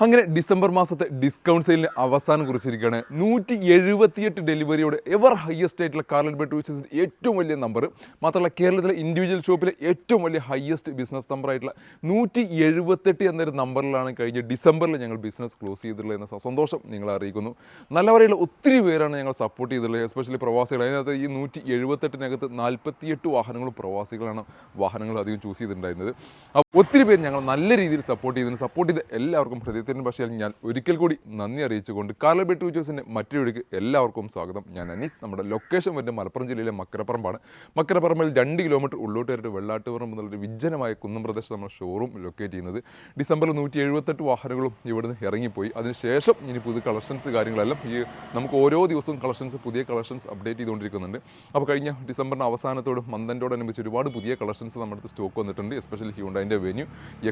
അങ്ങനെ ഡിസംബർ മാസത്തെ ഡിസ്കൗണ്ട് സെയിലിന് അവസാനം കുറിച്ചിരിക്കുകയാണ്. 178 ഡെലിവറിയോടെ എവർ ഹയസ്റ്റ് ആയിട്ടുള്ള കാർലറ്റ് ബെഡ് വിച്ചസിൻ്റെ ഏറ്റവും വലിയ നമ്പർ. മാത്രമല്ല കേരളത്തിലെ ഇൻഡിവിജ്വൽ ഷോപ്പിലെ ഏറ്റവും വലിയ ഹയസ്റ്റ് ബിസിനസ് നമ്പർ ആയിട്ടുള്ള 178 എന്നൊരു നമ്പറിലാണ് കഴിഞ്ഞ ഡിസംബറിൽ ഞങ്ങൾ ബിസിനസ് ക്ലോസ് ചെയ്തിട്ടുള്ളത് എന്ന സന്തോഷം നിങ്ങളെ അറിയിക്കുന്നു. നല്ല വരെയുള്ള ഒത്തിരി പേരാണ് ഞങ്ങൾ സപ്പോർട്ട് ചെയ്തിട്ടുള്ളത്, എസ്പെഷ്യലി പ്രവാസികൾ. അതിനകത്ത് ഈ 178-നകത്ത് 48 വാഹനങ്ങളും പ്രവാസികളാണ് വാഹനങ്ങൾ അധികം ചൂസ് ചെയ്തിട്ടുണ്ടായിരുന്നത്. ഒത്തിരി പേര് ഞങ്ങൾ നല്ല രീതിയിൽ സപ്പോർട്ട് ചെയ്ത് എല്ലാവർക്കും ഹൃദയത്തിൻ്റെ ഭാഷയിൽ ഞാൻ ഒരിക്കൽ കൂടി നന്ദി അറിയിച്ചുകൊണ്ട് കാർലറ്റ് ബെഡ് വിച്ചസിൻ്റെ മറ്റൊരു വീഡിയോക്ക് എല്ലാവർക്കും സ്വാഗതം. ഞാൻ അനീസ്. നമ്മുടെ ലൊക്കേഷൻ വരുന്നത് മലപ്പുറം ജില്ലയിലെ മക്കരപ്പറമ്പാണ്. മക്കരപ്പറമ്പിൽ 2 കിലോമീറ്റർ ഉള്ളോട്ട് വരെ വെള്ളാട്ടുപുറം എന്നുള്ളൊരു വിജ്ജനമായ കുന്നം പ്രദേശത്ത് നമ്മൾ ഷോറൂം ലൊക്കേറ്റ് ചെയ്യുന്നത്. ഡിസംബറിൽ 178 വാഹനങ്ങളും ഇവിടുന്ന് ഇറങ്ങിപ്പോയി. അതിനുശേഷം ഇനി പുതിയ കളക്ഷൻസ് കാര്യങ്ങളെല്ലാം നമുക്ക് ഓരോ ദിവസവും പുതിയ കളക്ഷൻസ് അപ്ഡേറ്റ് ചെയ്തുകൊണ്ടിരിക്കുന്നുണ്ട്. അപ്പോൾ കഴിഞ്ഞ ഡിസംബറിന് അവസാനത്തോടും മന്ദനോടനുബന്ധിച്ച് ഒരുപാട് പുതിയ കളക്ഷൻസ് നമ്മുടെ അടുത്ത് സ്റ്റോക്ക് വന്നിട്ടുണ്ട്. എസ്പെഷ്യലി ഹ്യൂണ്ടായിൻ്റെ വെന്യൂ,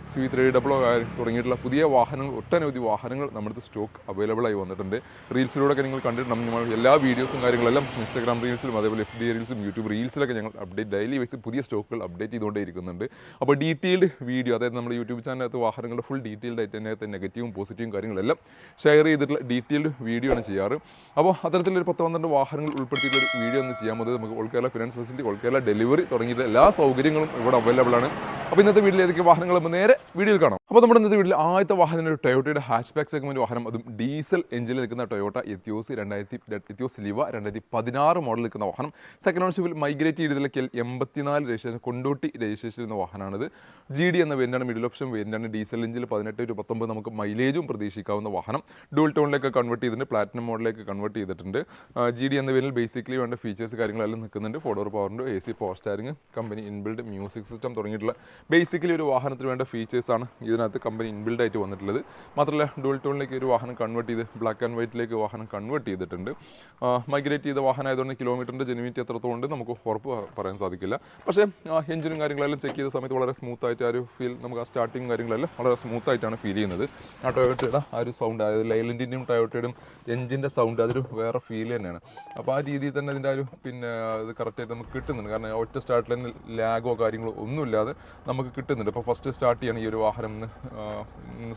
XV300 തുടങ്ങിയിട്ടുള്ള പുതിയ വാഹനങ്ങൾ, ഒട്ടനവധി വാഹനങ്ങൾ നമ്മുടെ സ്റ്റോക്ക് അവൈലബിൾ ആയി വന്നിട്ടുണ്ട്. റീൽസിലൂടെ നിങ്ങൾ കണ്ടിട്ടുണ്ട്. നമ്മൾ എല്ലാ വീഡിയോസും കാര്യങ്ങളെല്ലാം ഇൻസ്റ്റാഗ്രാം റീൽസിലും അതേപോലെ FB റീൽസും യൂട്യൂബ് റീൽസിലൊക്കെ ഞങ്ങൾ ഡെയിലി വൈസ് പുതിയ സ്റ്റോക്കുകൾ അപ്ഡേറ്റ് ചെയ്തുകൊണ്ടേ ഇരിക്കുന്നുണ്ട്. അപ്പോൾ ഡീറ്റെയിൽഡ് വീഡിയോ, അതായത് നമ്മുടെ യൂട്യൂബ് ചാനലിനകത്ത് വാഹനങ്ങളുടെ ഫുൾ ഡീറ്റെയിൽഡ് ആയിട്ട് അതിനകത്ത് നെഗറ്റീവും പോസിറ്റീവും കാര്യങ്ങളെല്ലാം ഷെയർ ചെയ്തിട്ടുള്ള ഡീറ്റെയിൽഡ് വീഡിയോ ആണ് ചെയ്യാറ്. അപ്പോൾ അത്തരത്തിലൊരു 10-12 വാഹനങ്ങൾ ഉൾപ്പെടുത്തിയിട്ടുള്ള വീഡിയോ ഒന്ന് ചെയ്യാൻ മതി. നമുക്ക് all Kerala finance facility, all Kerala delivery തുടങ്ങിയിട്ട് എല്ലാ സൗകര്യങ്ങളും ഇവിടെ അവൈലബിൾ ആണ്. അപ്പോൾ ഇന്നത്തെ വീട്ടിൽ ഏതൊക്കെ വാഹനങ്ങൾ നേരെ വീഡിയോയിൽ കാണാം. അപ്പോൾ നമ്മുടെ ഇന്നത്തെ വീട്ടിൽ ആദ്യത്തെ വാഹനം ഒരു ടൊയോട്ടയുടെ ഹാച്ച് ബാക്ക് സെഗ്മെൻറ്റ് വാഹനം, അതും ഡീസൽ എഞ്ചിനിൽ നിൽക്കുന്ന ടൊയോട്ട എത്തിയോസ് 2016 മോഡൽ നിൽക്കുന്ന വാഹനം. സെക്കൻഡ് ഓൺഷിപ്പിൽ മൈഗ്രേറ്റ് ചെയ്തിട്ടുള്ള 84 രജിസ്ട്രേഷൻ കൊണ്ടോട്ടി രജിസ്ട്രേഷൻ ചെയ്യുന്ന വാഹനമാണിത്. GD എന്ന വേരിയൻ്റാണ്, മിഡിൽ ഓപ്ഷൻ വേരിയൻ്റാണ്. ഡീസൽ എഞ്ചിൽ 18-19 നമുക്ക് മൈലേജും പ്രതീക്ഷിക്കാവുന്ന വാഹനം. ഡുവൽ ടോണിലേക്ക് കൺവേർട്ട് ചെയ്തിട്ടുണ്ട്, പ്ലാറ്റിനം മോഡലിലേക്ക് കൺവേർട്ട് ചെയ്തിട്ടുണ്ട്. GD എന്ന വേരിയൻ്റിൽ ബേസിക്കലി വേണ്ട ഫീച്ചേഴ്സ് കാര്യങ്ങളെല്ലാം നിൽക്കുന്നുണ്ട്. 4 ഡോർ പവറിൻ്റെ AC power steering, company inbuilt music system തുടങ്ങിയിട്ടുള്ള ബേസിക്കലി ഒരു വാഹനത്തിന് വേണ്ട ഫീച്ചേഴ്സാണ് ഇതിനകത്ത് കമ്പനി ഇൻബിൽഡ് ആയിട്ട് വന്നിട്ടുള്ളത്. മാത്രമല്ല ഡുവൽ ടോണിലേക്ക് ഒരു വാഹനം കൺവേർട്ട് ചെയ്ത് ബ്ലാക്ക് ആൻഡ് വൈറ്റിലേക്ക് വാഹനം കൺവേർട്ട് ചെയ്തിട്ടുണ്ട്. മൈഗ്രേറ്റ് ചെയ്ത വാഹനം ആയതുകൊണ്ട് കിലോമീറ്ററിൻ്റെ ജെനുവിറ്റി എത്രത്തോളം നമുക്ക് ഉറപ്പ് പറയാൻ സാധിക്കില്ല. പക്ഷേ എഞ്ചിനും കാര്യങ്ങളെല്ലാം ചെക്ക് ചെയ്ത സമയത്ത് വളരെ സ്മൂത്തായിട്ട് ആ ഒരു ഫീൽ, നമുക്ക് ആ സ്റ്റാർട്ടിങ് കാര്യങ്ങളെല്ലാം വളരെ സ്മൂത്തായിട്ടാണ് ഫീൽ ചെയ്യുന്നത്. ആ ടൊയോട്ടയുടെ ആ ഒരു സൗണ്ട്, അതായത് ലൈലൻറ്റിൻ്റെയും ടൊയോട്ടയുടെയും എഞ്ചിൻ്റെ സൗണ്ട് അതൊരു വേറെ ഫീൽ തന്നെയാണ്. അപ്പോൾ ആ രീതിയിൽ തന്നെ അതിൻ്റെ ഒരു അത് കറക്റ്റായിട്ട് നമുക്ക് കിട്ടുന്നുണ്ട്. കാരണം ഒറ്റ സ്റ്റാർട്ടിൽ തന്നെ ലാഗോ കാര്യങ്ങളോ ഒന്നുമില്ലാതെ നമുക്ക് കിട്ടുന്നുണ്ട്. ഇപ്പോൾ ഫസ്റ്റ് സ്റ്റാർട്ട് ചെയ്യണം ഈ ഒരു വാഹനം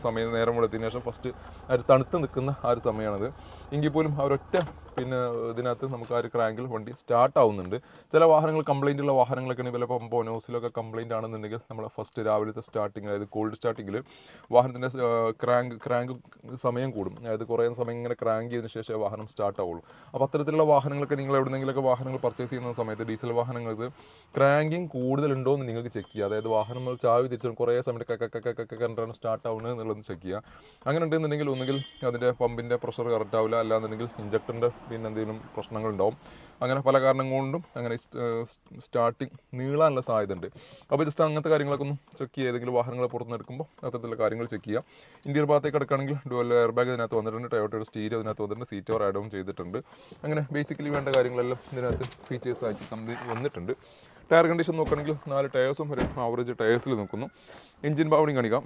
സമയം നേരം വെളുത്തതിന് ശേഷം ഫസ്റ്റ് ആ ഒരു തണുത്ത് നിൽക്കുന്ന ആ ഒരു സമയമാണത്. എങ്കിൽ പോലും ആ ഒരൊറ്റ ഇതിനകത്ത് നമുക്ക് ആ ഒരു ക്രാങ്കിൽ വണ്ടി സ്റ്റാർട്ട് ആവുന്നുണ്ട്. ചില വാഹനങ്ങൾ കംപ്ലൈൻ്റ് ഉള്ള വാഹനങ്ങളൊക്കെ ആണെങ്കിൽ ചിലപ്പോൾ ബോനോസിലൊക്കെ കംപ്ലൈൻ്റ് ആണെന്നുണ്ടെങ്കിൽ നമ്മൾ ഫസ്റ്റ് രാവിലത്തെ സ്റ്റാർട്ടിങ്, അതായത് കോൾഡ് സ്റ്റാർട്ടിങ്ങിൽ വാഹനത്തിൻ്റെ ക്രാങ്ക് സമയം കൂടും. അതായത് കുറേ സമയം ഇങ്ങനെ ക്രാങ്ക് ചെയ്തതിന് ശേഷം വാഹനം സ്റ്റാർട്ട് ആവുള്ളൂ. അപ്പോൾ അത്തരത്തിലുള്ള വാഹനങ്ങളൊക്കെ നിങ്ങൾ എവിടെയെങ്കിലുമൊക്കെ വാഹനങ്ങൾ പർച്ചേസ് ചെയ്യുന്ന സമയത്ത് ഡീസൽ വാഹനങ്ങൾക്ക് ക്രാങ്കിങ് കൂടുതലുണ്ടോ എന്ന് നിങ്ങൾക്ക് ചെക്ക് ചെയ്യുക. അതായത് വാഹനം നമ്മൾ ചാവി തിരിച്ചു കുറേ സമയത്ത് കണ്ടിട്ടാണ് സ്റ്റാർട്ട് ആവുന്നത് എന്നുള്ളത് ചെക്ക് ചെയ്യുക. അങ്ങനെ ഉണ്ടെന്നുണ്ടെങ്കിൽ ഒന്നുകിൽ അതിൻ്റെ പമ്പിൻ്റെ പ്രഷർ കറക്റ്റ് ആവില്ല, അല്ലാന്നുണ്ടെങ്കിൽ ഇഞ്ചക്ടറിൻ്റെ എന്തെങ്കിലും പ്രശ്നങ്ങളുണ്ടാവും. അങ്ങനെ പല കാരണം കൊണ്ടും അങ്ങനെ സ്റ്റാർട്ടിങ് നീളാനുള്ള സാധ്യത ഉണ്ട്. അപ്പോൾ ജസ്റ്റ് അങ്ങനത്തെ കാര്യങ്ങളൊക്കെ ഒന്ന് ചെക്ക് ചെയ്യുക. ഏതെങ്കിലും വാഹനങ്ങൾ പുറത്തുനിന്ന് എടുക്കുമ്പോൾ അത്തരത്തിലുള്ള കാര്യങ്ങൾ ചെക്ക് ചെയ്യുക. ഇന്ത്യൻ ഭാഗത്തേക്ക് എടുക്കുകയാണെങ്കിൽ ഡുവൽ എയർ ബാഗ് ഇതിനകത്ത് വന്നിട്ടുണ്ട്, ടൊയോട്ടയുടെ സ്റ്റീരിയോ ഇതിനകത്ത് വന്നിട്ടുണ്ട്, സീറ്റ് ഓവർ ആഡ് ഓൺ ചെയ്തിട്ടുണ്ട്. അങ്ങനെ ബേസിക്കലി വേണ്ട കാര്യങ്ങളെല്ലാം ഇതിനകത്ത് ഫീച്ചേഴ്സ് ആയിട്ട് വന്നിട്ടുണ്ട്. ടയർ കണ്ടീഷൻ നോക്കുകയാണെങ്കിൽ 4 ടയേഴ്സും ഒരു ആവറേജ് ടയേഴ്സിൽ നിൽക്കുന്നു. എഞ്ചിൻ ഭാഗം കാണിക്കാം.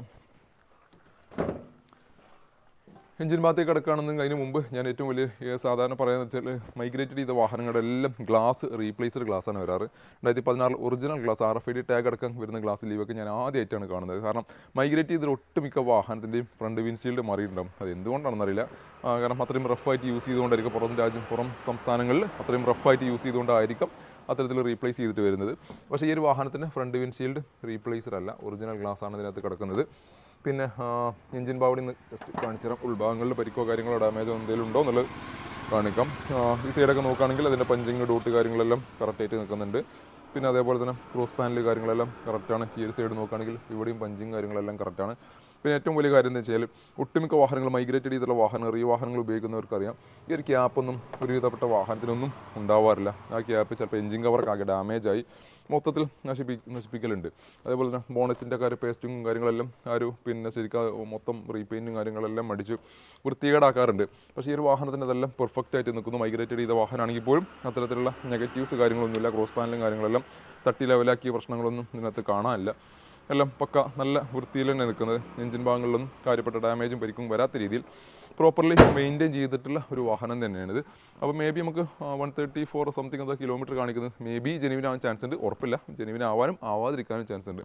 എഞ്ചിൻ ഭാഗത്തേക്ക് കിടക്കുകയാണെന്ന് അതിന് മുമ്പ് ഞാൻ ഏറ്റവും വലിയ സാധാരണ പറയുന്നത് വെച്ചാൽ മൈഗ്രേറ്റഡ് ചെയ്ത വാഹനങ്ങളുടെ എല്ലാം ഗ്ലാസ് റീപ്ലേസ്ഡ് ഗ്ലാസ്സാണ് വരാറ്. 2016 ഒറിജിനൽ ഗ്ലാസ് RFID ടാഗ് അടക്കം വരുന്ന ഗ്ലാസ് ലീവൊക്കെ ഞാൻ ആദ്യമായിട്ടാണ് കാണുന്നത്. കാരണം മൈഗ്രേറ്റ് ചെയ്ത ഒട്ടുമിക്ക വാഹനത്തിൻ്റെയും ഫ്രണ്ട് വിൻഷീൽഡ് മാറിയിട്ടുണ്ടാകും. അത് എന്തുകൊണ്ടാണെന്നറിയില്ല. കാരണം അത്രയും റഫായിട്ട് യൂസ് ചെയ്തുകൊണ്ടായിരിക്കും പുറം സംസ്ഥാനങ്ങളിൽ അത്രയും റഫായിട്ട് യൂസ് ചെയ്തുകൊണ്ടായിരിക്കും അത്തരത്തിൽ റീപ്ലേസ് ചെയ്തിട്ട് വരുന്നത്. പക്ഷേ ഈ ഒരു വാഹനത്തിന് ഫ്രണ്ട് വിൻഷീൽഡ് റീപ്ലേസ്ഡ് അല്ല, ഒറിജിനൽ ഗ്ലാസ്സാണ് ഇതിനകത്ത് കിടക്കുന്നത്. പിന്നെ എഞ്ചിൻ ബാവടി ജസ്റ്റ് കാണിച്ചു തരാം. ഉൾഭാഗങ്ങളിൽ പരിക്കോ കാര്യങ്ങളോ ഡാമേജോ എന്തെങ്കിലും ഉണ്ടോ എന്നുള്ളത് കാണിക്കാം. ഈ സൈഡൊക്കെ നോക്കുകയാണെങ്കിൽ അതിൻ്റെ പഞ്ചിങ് ഡോട്ട് കാര്യങ്ങളെല്ലാം കറക്റ്റായിട്ട് നിൽക്കുന്നുണ്ട്. പിന്നെ അതേപോലെ തന്നെ ക്രോസ് പാനൽ കാര്യങ്ങളെല്ലാം കറക്റ്റാണ്. ഈ ഒരു സൈഡ് നോക്കുകയാണെങ്കിൽ ഇവിടെയും പഞ്ചിങ് കാര്യങ്ങളെല്ലാം കറക്റ്റാണ്. പിന്നെ ഏറ്റവും വലിയ കാര്യം എന്ന് വെച്ചാൽ ഒട്ടുമിക്ക വാഹനങ്ങൾ മൈഗ്രേറ്റഡ് ചെയ്തിട്ടുള്ള വാഹനങ്ങൾ, ഈ വാഹനങ്ങൾ ഉപയോഗിക്കുന്നവർക്കറിയാം ഈ ഒരു ക്യാപ്പൊന്നും ഒരുവിധപ്പെട്ട വാഹനത്തിനൊന്നും ഉണ്ടാവാറില്ല. ആ ക്യാപ്പ് ചിലപ്പോൾ എഞ്ചിൻ കവറൊക്കെ ആകെ ഡാമേജായി മൊത്തത്തിൽ നശിപ്പിക്കലുണ്ട്. അതേപോലെ തന്നെ ബോണറ്റിൻ്റെ പേസ്റ്റും കാര്യങ്ങളെല്ലാം ശരിക്കും മൊത്തം റീപെയിൻറ്റും കാര്യങ്ങളെല്ലാം അടിച്ച് വൃത്തികേടാക്കാറുണ്ട്. പക്ഷേ ഈ ഒരു വാഹനത്തിന് അതെല്ലാം പെർഫെക്റ്റ് ആയിട്ട് നിൽക്കുന്നു. മൈഗ്രേറ്റഡ് ചെയ്ത വാഹനമാണെങ്കിൽ പോലും അത്തരത്തിലുള്ള നെഗറ്റീവ്സ് കാര്യങ്ങളൊന്നുമില്ല. ക്രോസ് പാനലും കാര്യങ്ങളെല്ലാം തട്ടി ലെവലാക്കിയ പ്രശ്നങ്ങളൊന്നും ഇതിനകത്ത് കാണാനില്ല. എല്ലാം പക്ക നല്ല വൃത്തിയിൽ തന്നെ നിൽക്കുന്നത്. എഞ്ചിൻ ഭാഗങ്ങളിലൊന്നും കാര്യപ്പെട്ട ഡാമേജും പരിക്കും വരാത്ത രീതിയിൽ പ്രോപ്പർലി മെയിൻറ്റെയിൻ ചെയ്തിട്ടുള്ള ഒരു വാഹനം തന്നെയാണിത്. അപ്പോൾ മേ ബി നമുക്ക് 134 സംതിങ് കിലോമീറ്റർ കാണിക്കുന്നത് മേ ബി ജെനുവിൻ ആവാൻ ചാൻസ് ഉണ്ട്. ഉറപ്പില്ല, ജെനുവിൻ ആവാനും ആവാതിരിക്കാനും ചാൻസ് ഉണ്ട്.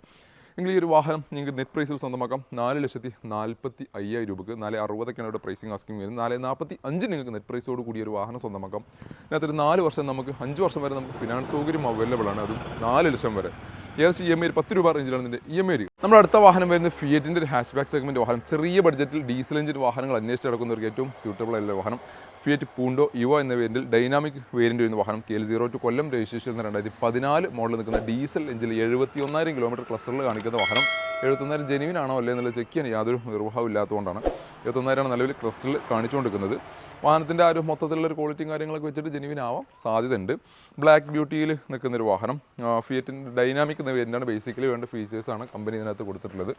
എങ്കിൽ ഈ ഒരു വാഹനം നിങ്ങൾക്ക് നെറ്റ് പ്രൈസിൽ സ്വന്തമാക്കാം 4,45,000 രൂപയ്ക്ക്. 4,60 ഇവിടെ പ്രൈസിങ് ആസ്കിങ് വരുന്നത്. 4,45 നിങ്ങൾക്ക് നെറ്റ് പ്രൈസോട് കൂടി ഒരു വാഹനം സ്വന്തമാക്കാം. ഇതിനകത്തൊരു 4 വർഷം നമുക്ക് 5 വർഷം വരെ നമുക്ക് ഫിനാൻസ് സൗകര്യം അവൈലബിൾ ആണ്. അതും 4 ലക്ഷം വരെ. ഏകദേശം EMI 10 രൂപ റേഞ്ചിലാണ് ഇതിൻ്റെ EMI വരിക. നമ്മുടെ അടുത്ത വാഹനം വരുന്നത് ഫിയറ്റിൻ്റെ ഒരു ഹാച്ച് ബാക്ക് സെഗ്മെൻറ്റ് വാഹനം. ചെറിയ ബഡ്ജറ്റിൽ ഡീസൽ എഞ്ചിൻ വാഹനങ്ങൾ അന്വേഷിച്ച് നടക്കുന്നവർക്ക് ഏറ്റവും സ്യൂട്ടബിൾ ആയിട്ടുള്ള വാഹനം ഫിയറ്റ് പൂണ്ടോ യുവ എന്ന വേരിയൻറ്റിൽ ഡൈനാമിക് വേരിയൻ്റ് വരുന്ന വാഹനം. KL02 കൊല്ലം രജിസ്ട്രേഷൻ എന്ന 2014 മോഡൽ നിൽക്കുന്ന ഡീസൽ എഞ്ചിൽ 71,000 കിലോമീറ്റർ ക്ലസ്റ്ററിൽ കാണിക്കുന്ന വാഹനം. 71,000 ജെനുവിൻ ആണോ അല്ലേ എന്നുള്ളത് ചെക്ക് ചെയ്യാൻ യാതൊരു നിർവാഹവും ഇല്ലാത്തതുകൊണ്ടാണ് 71,000 നിലവിൽ ക്ലസ്റ്ററിൽ കാണിച്ചുകൊണ്ടിരിക്കുന്നത്. വാഹനത്തിൻ്റെ ആ ഒരു മൊത്തത്തിലുള്ള ഒരു ക്വാളിറ്റിയും കാര്യങ്ങളൊക്കെ വെച്ചിട്ട് ജെനുവിൻ ആവാൻ സാധ്യതയുണ്ട്. ബ്ലാക്ക് ബ്യൂട്ടിയിൽ നിൽക്കുന്നൊരു വാഹനം. ഫിയറ്റിൻ്റെ ഡൈനാമിക് എന്ന വേരിയൻ്റാണ്. ബേസിക്കലി വേണ്ട ഫീച്ചേഴ്സാണ് കമ്പനി ഇതിനകത്ത് കൊടുത്തിട്ടുള്ളത്.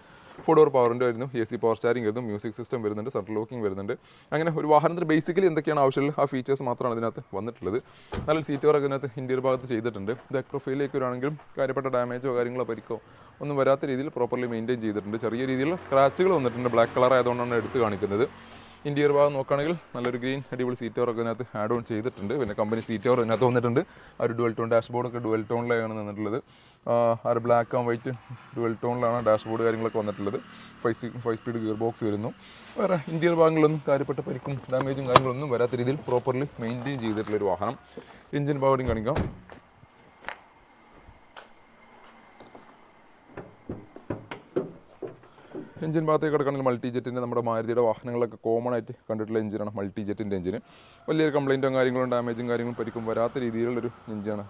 4 ഡോർ പവറിൻ്റെ വരുന്നു, AC പവർ സ്റ്റാരിങ് വരുന്നു, മ്യൂസിക് സിസ്റ്റം വരുന്നുണ്ട്, സെൻട്രൽ ലോക്കിംഗ് വരുന്നുണ്ട്. അങ്ങനെ ഒരു വാഹനത്തിന് ബേസിക്കലി എന്തൊക്കെയാണ് ആവശ്യമുള്ളത് ആ ഫീച്ചേഴ്സ് മാത്രമാണ് ഇതിനകത്ത് വന്നിട്ടുള്ളത്. നല്ല സീറ്റ് വർക്ക് ഇതിനകത്ത് ഇന്റീരിയർ ഭാഗത്ത് ചെയ്തിട്ടുണ്ട്. ബാക്ക് പ്രൊഫൈലിലേക്ക് വരാണെങ്കിലും കാര്യപ്പെട്ട ഡാമേജോ കാര്യങ്ങളോ പരിക്കോ ഒന്നും വരാത്ത രീതിയിൽ പ്രോപ്പർലി മെയിൻറ്റെയിൻ ചെയ്തിട്ടുണ്ട്. ചെറിയ രീതിയിലുള്ള സ്ക്രാച്ചുകൾ വന്നിട്ടുണ്ട്. ബ്ലാക്ക് കളർ ആയതുകൊണ്ടാണ് എടുത്ത് കാണിക്കുന്നത്. ഇന്റീരിയർ ഭാഗം നോക്കുകയാണെങ്കിൽ നല്ലൊരു ഗ്രീൻ അടിപൊളി സീറ്റ് കവറൊക്കെ ഇതിനകത്ത് ആഡ് ഓൺ ചെയ്തിട്ടുണ്ട്. പിന്നെ കമ്പനി സീറ്റ് കവർ ഇതിനകത്ത് വന്നിട്ടുണ്ട്. ആ ഒരു ഡുവൽ ടോൺ ഡാഷ്ബോർഡൊക്കെ ഡുവൽ ടോണിലാണ് നിന്നിട്ടുള്ളത്. ആ ഒരു ബ്ലാക്ക് ആൻഡ് വൈറ്റ് ഡുവൽ ടോണിലാണ് ഡാഷ്ബോർഡ് കാര്യങ്ങളൊക്കെ വന്നിട്ടുള്ളത്. 5 സ്പീഡ് ഗിയർ ബോക്സ് വരുന്നു. വേറെ ഇന്റീരിയർ ഭാഗങ്ങളൊന്നും കാര്യപ്പെട്ട പരിക്കും ഡാമേജും കാര്യങ്ങളൊന്നും വരാത്ത രീതിയിൽ പ്രോപ്പർലി മെയിൻറ്റെയിൻ ചെയ്തിട്ടുള്ളൊരു വാഹനം. എഞ്ചിൻ പവറും കാണിക്കാം. എഞ്ചിൻ ഭാഗത്തേക്ക് കിടക്കുകയാണെങ്കിൽ മൾട്ടി ജെറ്റിൻ്റെ നമ്മുടെ മാരുതിയുടെ വാഹനങ്ങളൊക്കെ കോമൺ ആയിട്ട് കണ്ടിട്ടുള്ള എഞ്ചിനാണ് മൾട്ടി ജെറ്റിൻ്റെ എഞ്ചിന്. വലിയൊരു കംപ്ലയിൻറ്റോ കാര്യങ്ങളും ഡാമേജും കാര്യങ്ങളും പരിക്കും വരാത്ത രീതിയിലുള്ളൊരു എഞ്ചിനാണ്.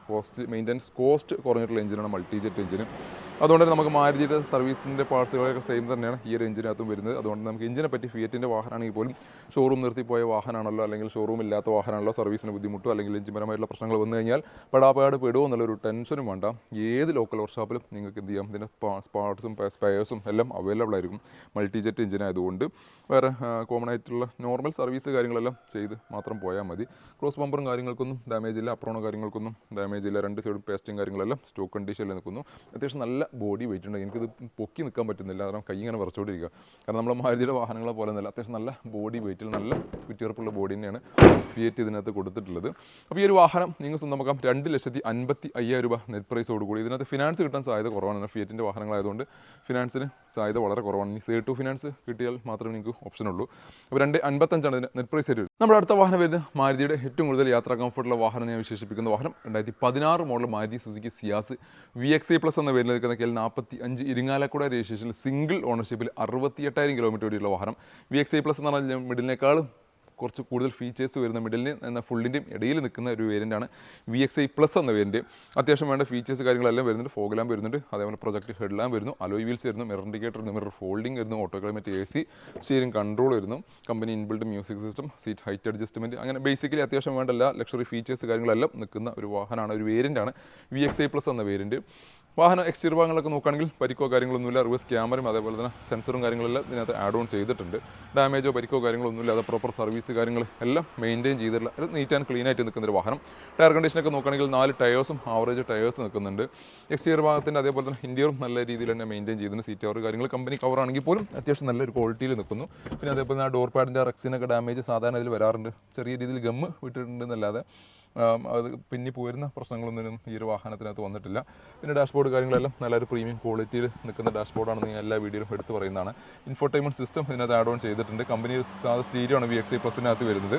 മെയിൻ്റനൻസ് കോസ്റ്റ് കുറഞ്ഞിട്ടുള്ള എഞ്ചിനാണ് മൾട്ടി ജെറ്റ് എഞ്ചിന്. അതുകൊണ്ട് തന്നെ നമുക്ക് മാരുതിയുടെ സർവീസിൻ്റെ പാർട്സുകളൊക്കെ സെയിം തന്നെയാണ് ഈ ഒരു എഞ്ചിനകത്തും വരുന്നത്. അതുകൊണ്ട് നമുക്ക് എഞ്ചിനെ പറ്റി ഫിയറ്റിൻ്റെ വാഹനമാണെങ്കിൽ പോലും ഷോറൂം നിർത്തിപ്പോയ വാഹനമാണല്ലോ, അല്ലെങ്കിൽ ഷോറൂം ഇല്ലാത്ത വാഹനമാണല്ലോ, സർവീസിന് ബുദ്ധിമുട്ടോ അല്ലെങ്കിൽ എഞ്ചിൻപരമായിട്ടുള്ള പ്രശ്നങ്ങൾ വന്നു കഴിഞ്ഞാൽ പെടാപ്പാട് പെടുമോ എന്നുള്ളൊരു ടെൻഷനും വേണ്ട. ഏത് ലോക്കൽ വർക്ക്ഷോപ്പിലും നിങ്ങൾക്ക് എന്ത് ചെയ്യാം, ഇതിൻ്റെ പാർട്സും സ്പെയർസും എല്ലാം അവൈലബിൾ ആയിരിക്കും മൾട്ടി ജെറ്റ് എഞ്ചിനായതുകൊണ്ട്. വേറെ കോമൺ ആയിട്ടുള്ള നോർമൽ സർവീസ് കാര്യങ്ങളെല്ലാം ചെയ്ത് മാത്രം പോയാൽ മതി. ക്രോസ് ബമ്പറും കാര്യങ്ങൾക്കൊന്നും ഡാമേജ് ഇല്ല, അപ്രോണോ കാര്യങ്ങൾക്കൊന്നും ഡാമേജ് ഇല്ല. 2 സൈഡും പേസ്റ്റും കാര്യങ്ങളെല്ലാം സ്റ്റോക്ക് കണ്ടീഷനിൽ നിൽക്കുന്നു. അത്യാവശ്യം നല്ല ബോഡി വെയിറ്റ് ഉണ്ട്. എനിക്കിത് പൊക്കി നിൽക്കാൻ പറ്റുന്നില്ല, കാരണം കൈ ഇങ്ങനെ വിറച്ചോണ്ടിരിക്കുക. കാരണം നമ്മൾ മാരുതിയുടെ വാഹനങ്ങളെ പോലെ ഒന്നുമല്ല, അത്യാവശ്യം നല്ല ബോഡി വെയിറ്റിൽ നല്ല കുറ്റിയുറപ്പുള്ള ബോഡി തന്നെയാണ് ഫിയറ്റ് ഇതിനകത്ത് കൊടുത്തിട്ടുള്ളത്. അപ്പോൾ ഈ ഒരു വാഹനം നിങ്ങൾ സ്വന്തമാക്കാം 2,55,000 രൂപ നെറ്റ് പ്രൈസോട് കൂടി. ഇതിനകത്ത് ഫിനാൻസ് കിട്ടാൻ സാധ്യത കുറവാണ്. ഫിയറ്റിൻ്റെ വാഹനങ്ങളായതുകൊണ്ട് ഫിനാൻസിന് സാധ്യത വളരെ കുറവാണ്. ഇനി സേ ടു ഫിനാൻസ് കിട്ടിയാൽ മാത്രമേ നിങ്ങൾക്ക് ഓപ്ഷൻ ഉള്ളൂ. അപ്പോൾ 2,55,000 ഇതിന് നെറ്റ് പ്രൈസ് വരും. നമ്മുടെ അടുത്ത വാഹനം വരുന്നത് മാരുതിയുടെ ഏറ്റവും കൂടുതൽ യാത്രാ കംഫർട്ടുള്ള വാഹനം ഞാൻ വിശേഷിപ്പിക്കുന്ന വാഹനം 2016 model Maruti Suzuki Ciaz VXi+ എന്ന പേരിൽ നിൽക്കുന്ന KL45 ഇരിങ്ങാലക്കുട രജിസ്ട്രേഷനിൽ സിംഗിൾ ഓണർഷിപ്പിൽ 68,000 കിലോമീറ്റർ ഓടിയുള്ള വാഹനം. VXi+ എന്ന് പറഞ്ഞാൽ മിഡിലിനേക്കാളും കുറച്ച് കൂടുതൽ ഫീച്ചേഴ്സ് വരുന്ന മിഡിലിന് എന്ന ഫുള്ളിൻ്റെയും ഇടയിൽ നിൽക്കുന്ന ഒരു വേരിയൻ്റാണ് VXi+ എന്ന വേരിയൻറ്റ്. അത്യാവശ്യം വേണ്ട ഫീച്ചേഴ്സ് കാര്യങ്ങളെല്ലാം വരുന്നുണ്ട്. ഫോഗ് ലാമ്പ് വരുന്നുണ്ട്, അതേപോലെ പ്രൊജക്ട് ഹെഡ് ലാമ്പ് വരുന്നു, അലോയ് വീൽസ് വരുന്നു, മിറർ ഇൻഡിക്കേറ്റർ വരുന്നു, മിറർ ഫോൾഡിംഗ് വരുന്നു, auto climate AC, steering control വരുന്നു, company inbuilt music system, seat height adjustment, അങ്ങനെ ബേസിക്കലി അത്യാവശ്യം വേണ്ട എല്ലാ ലക്ഷറി ഫീച്ചേഴ്സ് കാര്യങ്ങളെല്ലാം നിൽക്കുന്ന ഒരു വാഹനമാണ്, ഒരു വേരിയൻ്റാണ് VXi+ എന്ന വേരിയൻറ്റ്. വാഹനം എക്സ്റ്റീരിയർ ഭാഗങ്ങളൊക്കെ നോക്കുകയാണെങ്കിൽ പരിക്കോ കാര്യങ്ങളൊന്നുമില്ല. റിവേഴ്സ് ക്യാമറയും അതേപോലെ തന്നെ സെൻസറും കാര്യങ്ങളെല്ലാം ഇതിനകത്ത് ആഡ് ഓൺ ചെയ്തിട്ടുണ്ട്. ഡാമേജോ പരിക്കോ കാര്യങ്ങളൊന്നുമില്ല. അത് പ്രോപ്പർ സർവീസ് കാര്യങ്ങൾ എല്ലാം മെയിൻറ്റെയിൻ ചെയ്തിട്ടുള്ള ഒരു നീറ്റ് ആൻഡ് ക്ലീൻ ആയിട്ട് നിൽക്കുന്ന ഒരു വാഹനം. ടയർ കണ്ടീഷനൊക്കെ നോക്കുകയാണെങ്കിൽ 4 ടയേഴ്സും ആവറേജ് ടയേഴ്സ് നിൽക്കുന്നുണ്ട്. എക്സ്റ്റീരിയർ ഭാഗത്തിൻ്റെ അതേപോലെ തന്നെ ഇൻറ്റീരിയറും നല്ല രീതിയിൽ തന്നെ മെയിൻറ്റെയിൻ ചെയ്തിട്ടുണ്ട്. സീറ്റ് കവർ കാര്യങ്ങൾ കമ്പനി കവർ ആണെങ്കിൽ പോലും അത്യാവശ്യം നല്ലൊരു ക്വാളിറ്റിയിൽ നിൽക്കുന്നു. പിന്നെ അതേപോലെ തന്നെ ഡോർ പാഡിൻ്റെ റെക്സിനൊക്കെ ഡാമേജ് സാധാരണ ഇതിൽ വരാറുണ്ട്. ചെറിയ രീതിയിൽ ഗമ്മ് വിട്ടിട്ടുണ്ടെന്നല്ലാതെ അത് പിന്നെ പോരുന്ന പ്രശ്നങ്ങളൊന്നും ഈ ഒരു വാഹനത്തിനകത്ത് വന്നിട്ടില്ല. പിന്നെ ഡാഷ്ബോർഡ് കാര്യങ്ങളെല്ലാം നല്ലൊരു പ്രീമിയം ക്വാളിറ്റിയിൽ നിൽക്കുന്ന ഡാഷ്ബോർഡാണെന്ന് ഞാൻ എല്ലാ വീഡിയോയിലും എടുത്ത് പറയുന്നതാണ്. ഇൻഫോർടൈൻമെൻറ്റ് സിസ്റ്റം ഇതിനകത്ത് ആഡ് ഓൺ ചെയ്തിട്ടുണ്ട്. കമ്പനി സ്റ്റീരിയോ ആണ് VXi+-നകത്ത് വരുന്നത്.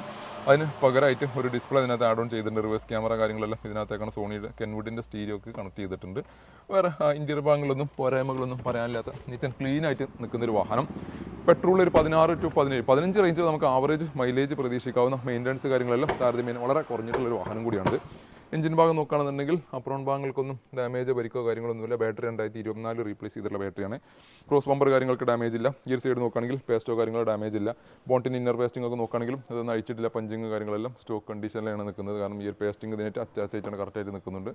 അതിന് പകരമായിട്ട് ഒരു ഡിസ്പ്ലേ ഇതിനകത്ത് ആഡ് ഓൺ ചെയ്തിട്ടുണ്ട്. റിവേഴ്സ് ക്യാമറ കാര്യങ്ങളെല്ലാം ഇതിനകത്തേക്കാണ് സോണിയുടെ കെൻവുഡിൻ്റെ സ്റ്റീരിയോക്ക് കണക്ട് ചെയ്തിട്ടുണ്ട്. വേറെ ഇൻറ്റീരിയർ ഭാഗങ്ങളൊന്നും പോരായ്മകളൊന്നും പറയാനില്ലാത്ത നീറ്റ് ആൻഡ് ക്ലീൻ ആയിട്ട് നിൽക്കുന്നൊരു വാഹനം. പെട്രോൾ ഒരു 16 to 15 റേഞ്ചിൽ നമുക്ക് ആവറേജ് മൈലേജ് പ്രതീക്ഷിക്കാവുന്ന മെയിൻ്റനൻസ് കാര്യങ്ങളെല്ലാം താരതമ്യേന വളരെ കുറഞ്ഞിട്ടുള്ളൊരു വാഹനം കൂടിയാണിത്. എഞ്ചിൻ ഭാഗം നോക്കുകയാണെന്നുണ്ടെങ്കിൽ അപ്രോൺ ഭാഗങ്ങൾക്കൊന്നും ഡാമേജോ പരിക്കോ കാര്യങ്ങളൊന്നുമില്ല. ബാറ്ററി 2024 റീപ്ലേസ് ചെയ്തിട്ടുള്ള ബാറ്ററിയാണ്. ക്രോസ് ബമ്പർ കാര്യങ്ങൾക്ക് ഡാമേജ് ഇല്ല. ഈ ഒരു സൈഡ് നോക്കുകയാണെങ്കിൽ പേസ്റ്റോ കാര്യങ്ങൾ ഡാമേജ് ഇല്ല. ബോണ്ടിന് ഇന്നർ പേസ്റ്റിംഗ് ഒക്കെ നോക്കുകയാണെങ്കിലും അതൊന്നും അഴിച്ചിട്ടില്ല. പഞ്ചിങ് കാര്യങ്ങളെല്ലാം സ്റ്റോക്ക് കണ്ടീഷനിലാണ് നിൽക്കുന്നത്. കാരണം ഈ ഒരു പേസ്റ്റിംഗ് ഇതിനായിട്ട് അറ്റാച്ച് ആയിട്ടാണ് കറക്റ്റായിട്ട് നിൽക്കുന്നുണ്ട്.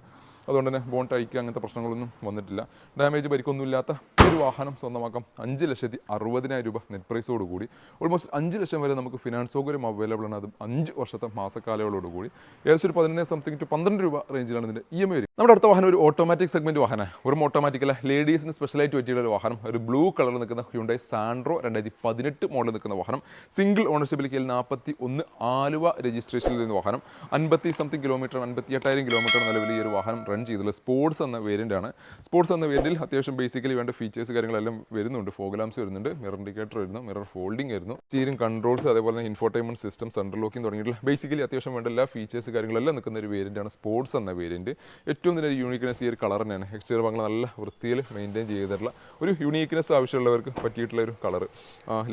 അതുകൊണ്ട് തന്നെ ബോണ്ട് അഴിക്കുക അങ്ങനത്തെ പ്രശ്നങ്ങളൊന്നും വന്നിട്ടില്ല. ഡാമേജ് പരിക്കൊന്നും ഇല്ലാത്ത ഒരു വാഹനം സ്വന്തമാക്കാം 5,60,000 രൂപ നെറ്റ് പ്രൈസോട് കൂടി. ഓൾമോസ്റ്റ് 5 ലക്ഷം വരെ നമുക്ക് ഫിനാൻസ് സൗകര്യം അവൈലബിൾ ആണ്. അതും 5 വർഷത്തെ മാസക്കാലയോടുകൂടി. ഏകദേശം ഒരു 11 സംതിങ് to 12 12 രൂപ റേഞ്ചിലാണ് ഇതിൻ്റെ EMI വരും. നമ്മുടെ അടുത്ത വാഹനം ഒരു ഓട്ടോമാറ്റിക് സെഗ്മെന്റ് വാഹനമാണ്. ഒരു ഓട്ടോമാറ്റിക് അല്ല, ലേഡീസിന് സ്പെഷ്യലായിട്ട് പറ്റിയുള്ള ഒരു വാഹനം. ഒരു ബ്ലൂ കളറിൽ നിൽക്കുന്ന ഹ്യുണ്ടായി സാൻഡ്രോ 2018 മോഡൽ നിൽക്കുന്ന വാഹനം. സിംഗിൾ ഓണർഷിപ്പിലേക്ക് 41 ആലുവ രജിസ്ട്രേഷനിൽ നിന്ന് വാഹനം. 50 സംതിങ് കിലോമീറ്റർ, 58,000 കിലോമീറ്റർ നിലവിൽ ഈ ഒരു വാഹനം റൺ ചെയ്തുള്ള സ്പോർട്സ് എന്ന വേരിയൻ്റ് ആണ്. സ്പോർട്സ് എന്ന വേരിയൻറ്റിൽ അത്യാവശ്യം ബേസിക്കലി വേണ്ട ഫീച്ചേഴ്സ് കാര്യങ്ങളെല്ലാം വരുന്നുണ്ട്. ഫോഗ് ലാംപ്സ് വരുന്നുണ്ട്, മിറർ ഇൻഡിക്കേറ്റർ വരുന്നു, മിറർ ഫോൾഡിംഗ് വരുന്നു, സ്റ്റീറിംഗ് കൺട്രോൾസ്, അതേപോലെ തന്നെ ഇൻഫോർടൈൻമെന്റ് സിസ്റ്റം, സെൻട്രൽ ലോക്കിംഗ് തുടങ്ങിയിട്ടുള്ള ബേസിക്കലി അത്യാവശ്യം വേണ്ട എല്ലാ ഫീച്ചേഴ്സ് കാര്യങ്ങളെല്ലാം നിൽക്കുന്ന ഒരു വേരിയൻ്റ് ആണ് സ്പോർട്സ് എന്ന വേരിയൻറ്റ്. ഏറ്റവും നല്ല യൂണിക്നെസ് ഈ ഒരു കളർ തന്നെയാണ്. എക്സ്റ്റീരിയർ ഭാഗങ്ങൾ നല്ല വൃത്തിയിൽ മെയിൻറ്റെയിൻ ചെയ്തിട്ടുള്ള ഒരു യൂണീക്നെസ് ആവശ്യമുള്ളവർക്ക് പറ്റിയിട്ടുള്ള ഒരു കളർ.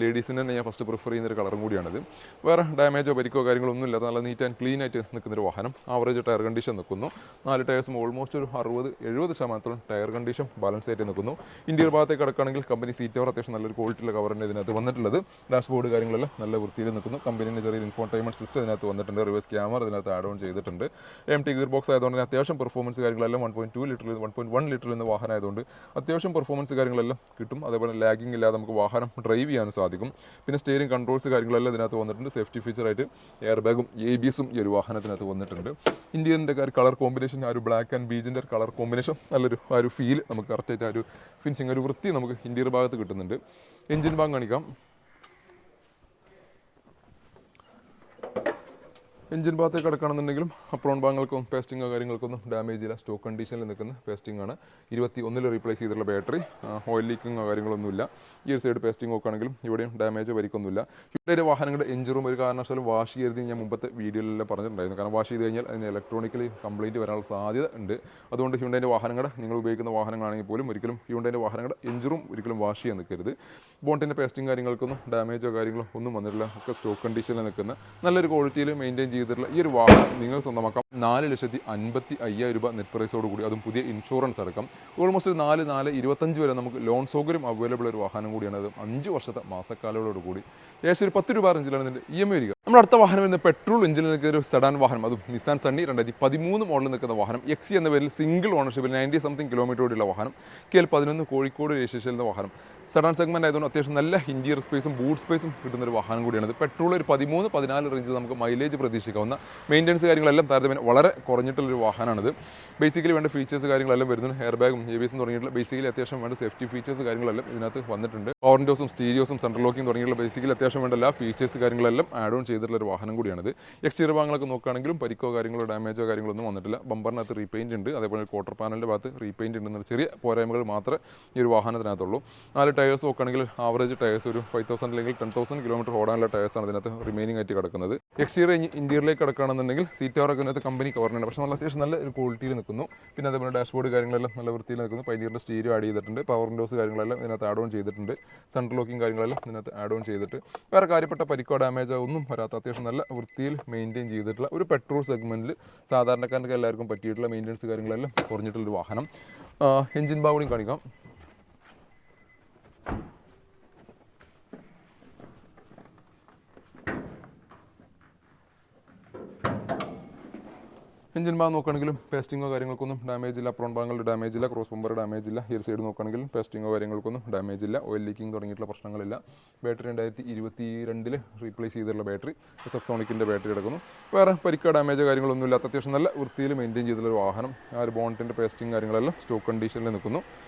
ലേഡീസിന് തന്നെ ഞാൻ ഫസ്റ്റ് പ്രിഫർ ചെയ്യുന്ന ഒരു കളറും കൂടിയാണിത്. വേറെ ഡാമേജോ പരിക്കോ കാര്യങ്ങളോ ഒന്നും ഇല്ലാത്ത നല്ല നീറ്റ് ആൻഡ് ക്ലീൻ ആയിട്ട് നിൽക്കുന്നൊരു വാഹനം. ആവറേജ് ടയർ കണ്ടീഷൻ നിൽക്കുന്നു. 4 ടയേഴ്സും ഓൾമോസ്റ്റ് ഒരു 60-70% ടയർ കണ്ടീഷൻ ബാലൻസ് ആയിട്ട് നിൽക്കുന്നു. ഇന്ത്യൻ ഭാഗത്തേക്ക് കിടക്കുകയാണെങ്കിൽ കമ്പനി സീറ്റ് കവർ അത്യാവശ്യം നല്ലൊരു ക്വാളിറ്റിയുള്ള കവറിൻ്റെ ഇതിനകത്ത് വന്നിട്ടുള്ളത്. ഡാഷ്ബോർഡ് കാര്യങ്ങളെല്ലാം നല്ല വൃത്തിയിൽ നിൽക്കുന്നു. കമ്പനിൻ്റെ ചെറിയ ഇൻഫോർടൈൻമെന്റ് സിസ്റ്റം ഇതിനകത്ത് വന്നിട്ടുണ്ട്. റിവേഴ്സ് ക്യാമറ ഇതിനകത്ത് ആഡ് ഓൺ ചെയ്തിട്ടുണ്ട്. MT ഗിയർ ബോക്സ് ആയതുകൊണ്ട് അത്യാവശ്യം പെർഫോമൻസ് കാര്യങ്ങളെല്ലാം 1.2 ലിറ്ററിൽ 1.1 ലിറ്ററിൽ നിന്ന് വാഹനം ആയതുകൊണ്ട് അത്യാവശ്യം പെർഫോമൻസ് കാര്യങ്ങളെല്ലാം കിട്ടും. അതേപോലെ ലാഗിങ് ഇല്ലാതെ നമുക്ക് വാഹനം ഡ്രൈവ് ചെയ്യാനും സാധിക്കും. പിന്നെ സ്റ്റിയറിംഗ് കൺട്രോൾസ് കാര്യങ്ങളെല്ലാം ഇതിനകത്ത് വന്നിട്ടുണ്ട്. സേഫ്റ്റി ഫീച്ചറായിട്ട് എയർ ബാഗും ABS-ഉം ഈ ഒരു വാഹനത്തിനകത്ത് വന്നിട്ടുണ്ട്. ഇന്ത്യൻ്റെ കളർ കോമ്പിനേഷൻ, ആ ഒരു ബ്ലാക്ക് ആൻഡ് ബീജിൻ്റെ കളർ കോമ്പിനേഷൻ നല്ലൊരു ആ ഒരു ഫീൽ നമുക്ക് കറക്റ്റായിട്ട് ആ ഒരു ഫിനിഷിങ്, ഒരു വൃത്തി നമുക്ക് ഇന്ത്യയുടെ ഭാഗത്ത് കിട്ടുന്നുണ്ട്. എഞ്ചിൻ ഭാഗം കാണിക്കാം. എഞ്ചിൻ ഭാഗത്തേക്ക് കിടക്കുകയാണെന്നുണ്ടെങ്കിലും അപ്രോൺ ഭാഗങ്ങൾക്കും പേസ്റ്റിങ്ങോ കാര്യങ്ങൾക്കൊന്നും ഡാമേജ് ഇല്ല. സ്റ്റോക്ക് കണ്ടീഷനിൽ നിൽക്കുന്ന പേസ്റ്റിംഗ് ആണ്. 21 റീപ്ലേസ് ചെയ്തിട്ടുള്ള ബാറ്ററി. ഓയിൽ ലീക്കിങ്ങോ കാര്യങ്ങളൊന്നുമില്ല. ഈ ഒരു സൈഡ് പേസ്റ്റിംഗ് നോക്കുകയാണെങ്കിലും ഇവിടെയും ഡാമേജ് വരിക്കൊന്നുമില്ല. ഇവിടെ വാഹനങ്ങളുടെ എഞ്ചിനും ഒരു കാരണവശാലും വാഷ് ചെയ്യരുത് ഞാൻ മുമ്പത്തെ വീഡിയോയിലെല്ലാം പറഞ്ഞിട്ടുണ്ടായിരുന്നു. കാരണം വാഷ് ചെയ്ത് കഴിഞ്ഞാൽ അതിന് ഇലക്ട്രോണിക്കലി കംപ്ലയിൻറ്റ് വരാനുള്ള സാധ്യത ഉണ്ട്. അതുകൊണ്ട് ഹ്യുണ്ടായിൻ്റെ വാഹനങ്ങളുടെ, നിങ്ങൾ ഉപയോഗിക്കുന്ന വാഹനങ്ങളാണെങ്കിൽ പോലും ഒരിക്കലും ഹ്യുണ്ടായിൻ്റെ വാഹനങ്ങളുടെ എഞ്ചിനും ഒരിക്കലും വാഷ് ചെയ്യാൻ നിൽക്കരുത്. ബോണ്ടിൻ്റെ പേസ്റ്റിംഗ് കാര്യങ്ങൾക്കൊന്നും ഡാമേജോ കാര്യങ്ങളോ ഒന്നും വന്നിട്ടില്ല. ഒക്കെ സ്റ്റോക്ക് കണ്ടീഷനിൽ നിൽക്കുന്ന നല്ലൊരു ക്വാളിറ്റിയിൽ മെയിൻറ്റെയിൻ ചെയ്തിട്ടുള്ള ഈ ഒരു വാഹനം നിങ്ങൾ സ്വന്തമാക്കാം. 4,55,000 രൂപ നെറ്റ് പ്രൈസോട് കൂടി, അതും പുതിയ ഇൻഷുറൻസ് അടക്കം. ഓൾമോസ്റ്റ് 4,25 വരെ നമുക്ക് ലോൺ സൗകര്യം അവൈലബിൾ ഒരു വാഹനം കൂടിയാണ്. അത് 5 വർഷത്തെ മാസക്കാലയോട് കൂടി ഏകദേശം ഒരു 10 രൂപ റേഞ്ചിലാണ് ഇതിൻ്റെ EMI വരിക. നമ്മുടെ അടുത്ത വാഹനം ഇന്ന് പെട്രോൾ എഞ്ചിനിൽ നിൽക്കുന്ന ഒരു സെഡാൻ വാഹനം. അതും നിസാൻ സണ്ണി 2013 മോഡലിൽ നിൽക്കുന്ന വാഹനം. XE എന്ന പേരിൽ സിംഗിൾ ഓണർഷിപ്പിൽ 90 സംതിങ് കിലോമീറ്റർ ഓടിയുള്ള വാഹനം. KL11 കോഴിക്കോട് രജിസ്ട്രേഷൻ ചെയ്യുന്ന വാഹനം. സെഡാൻ സെഗ്മെന്റ് ആയതുകൊണ്ട് അത്യാവശ്യം നല്ല ഇന്റീരിയർ സ്പേസും ബൂട്ട് സ്പേസും കിട്ടുന്ന ഒരു വാഹനം കൂടിയാണ്. പെട്രോൾ ഒരു 13-14 റേഞ്ചിൽ നമുക്ക് മൈലേജ് പ്രതീക്ഷിക്കാവുന്ന, മെയിൻ്റെനൻസ് കാര്യങ്ങളെല്ലാം താരതമ്യം വളരെ കുറഞ്ഞിട്ടുള്ളൊരു വാഹനമാണിത്. ബേസിക്കലി വേണ്ട ഫീച്ചേഴ്സ് കാര്യങ്ങളെല്ലാം വരുന്നുണ്ട്. എയർ ബാഗും ABS-ഉം തുടങ്ങിയിട്ടുള്ള ബേസിക്കലി അത്യാവശ്യം വേണ്ട സേഫ്റ്റി ഫീച്ചേഴ്സ് കാര്യങ്ങളെല്ലാം ഇതിനകത്ത് വന്നിട്ടുണ്ട്. പവർ വിൻഡോസും സ്റ്റീരിയോസും സെൻട്രൽ ലോക്കിംഗ് തുടങ്ങിയിട്ടുള്ള ബേസിക്കലി അത്യാവശ്യം വേണ്ട എല്ലാ ഫീച്ചേഴ്സ് കാര്യങ്ങളെല്ലാം ആഡ് ഓൺ ചെയ്തിട്ടുള്ള ഒരു വാഹനം കൂടിയാണിത്. എക്സ്റ്റീരിയർ ഭാഗങ്ങളൊക്കെ നോക്കുകയാണെങ്കിലും പരിക്കോ കാര്യങ്ങളോ ഡാമേജോ കാര്യങ്ങളൊന്നും വന്നിട്ടില്ല. ബമ്പറിനകത്ത് റീപെയിൻറ്റ് ഉണ്ട്. അതേപോലെ ക്വാർട്ടർ പാനലിൻ്റെ ഭാഗത്ത് റീപെയിൻറ്റ് ഉണ്ടെന്നുള്ള ചെറിയ പോരായ്മകൾ മാത്രമേ ഈ ഒരു വാഹനത്തിനകത്തുള്ളൂ. 4 ടയേഴ്സ് നോക്കുകയാണെങ്കിൽ ആവറേജ് ടയേഴ്സ് ഒരു 5,000 അല്ലെങ്കിൽ 10,000 കിലോമീറ്റർ ഓടാനുള്ള ടയേഴ്സാണ് ഇതിനകത്ത് റിമൈനിങ് ആയിട്ട് കിടക്കുന്നത്. എക്സ്റ്റീരിയർ ഇന്റീരിയറിലേക്ക് കിടക്കുകയാണെന്നുണ്ടെങ്കിൽ സീറ്റ് കവറൊക്കെ ഇതിനകത്ത് കമ്പനി കവറിനുണ്ട്. പക്ഷേ നല്ല അത്യാവശ്യം നല്ല ഒരു ക്വാളിറ്റിയിൽ നിൽക്കുന്നു. പിന്നെ അതേപോലെ ഡാഷ്ബോർഡ് കാര്യങ്ങളെല്ലാം നല്ല വൃത്തിയിൽ നിൽക്കുന്നു. പൈനീറിൻ്റെ സ്റ്റീരിയോ ആഡ് ചെയ്തിട്ടുണ്ട്. പവർ വിൻഡോസ് കാര്യങ്ങളെല്ലാം ഇതിനകത്ത് ആഡ് ഓൺ ചെയ്തിട്ടുണ്ട്. സെൻട്രൽ ലോക്കിംഗ് കാര്യങ്ങളെല്ലാം ഇതിനകത്ത് ആഡ് ഓൺ ചെയ്തിട്ട് വേറെ കാര്യപ്പെട്ട പരിക്കോ ഡാമേജോ ഒന്നും വരാത്ത അത്യാവശ്യം നല്ല വൃത്തിയിൽ മെയിൻറ്റെയിൻ ചെയ്തിട്ടുള്ള ഒരു പെട്രോൾ സെഗ്മെൻറ്റിൽ സാധാരണക്കാർക്ക് എല്ലാവർക്കും പറ്റിയിട്ടുള്ള മെയിൻ്റെനൻസ് കാര്യങ്ങളെല്ലാം കുറഞ്ഞിട്ടുള്ളൊരു വാഹനം. എഞ്ചിൻ ഭാഗം കാണിക്കാം. എഞ്ചിൻ ഭാഗം നോക്കുകയാണെങ്കിലും പേസ്റ്റിങ്ങോ കാര്യങ്ങൾക്കൊന്നും ഡാമേജ് ഇല്ല. അപ്രോൺ ഭാഗങ്ങളുടെ ഡാമേജ് ഇല്ല. ക്രോസ് ബമ്പർ ഡാമേജ് ഇല്ല. ഈ ഒരു സൈഡ് നോക്കുകയാണെങ്കിലും പേസ്റ്റിങ്ങോ കാര്യങ്ങൾക്കൊന്നും ഡാമേജ് ഇല്ല. ഓയിൽ ലീക്കിംഗ് തുടങ്ങിയിട്ടുള്ള പ്രശ്നങ്ങളില്ല. ബാറ്ററി 2022 റീപ്ലേസ് ചെയ്തിട്ടുള്ള ബാറ്ററി, സബ്സോണിക്കിൻ്റെ ബാറ്ററി എടുക്കുന്നു. വേറെ പരിക്കോ ഡാമേജോ കാര്യങ്ങളൊന്നും ഇല്ലാത്ത അത്യാവശ്യം നല്ല വൃത്തിയിൽ മെയിൻറ്റെയിൻ ചെയ്തിട്ടുള്ള വാഹനം. ആ ഒരു ബോണ്ടിൻ്റെ പേസ്റ്റിംഗ് കാര്യങ്ങളെല്ലാം സ്റ്റോക്ക് കണ്ടീഷനിൽ നിൽക്കുന്നു.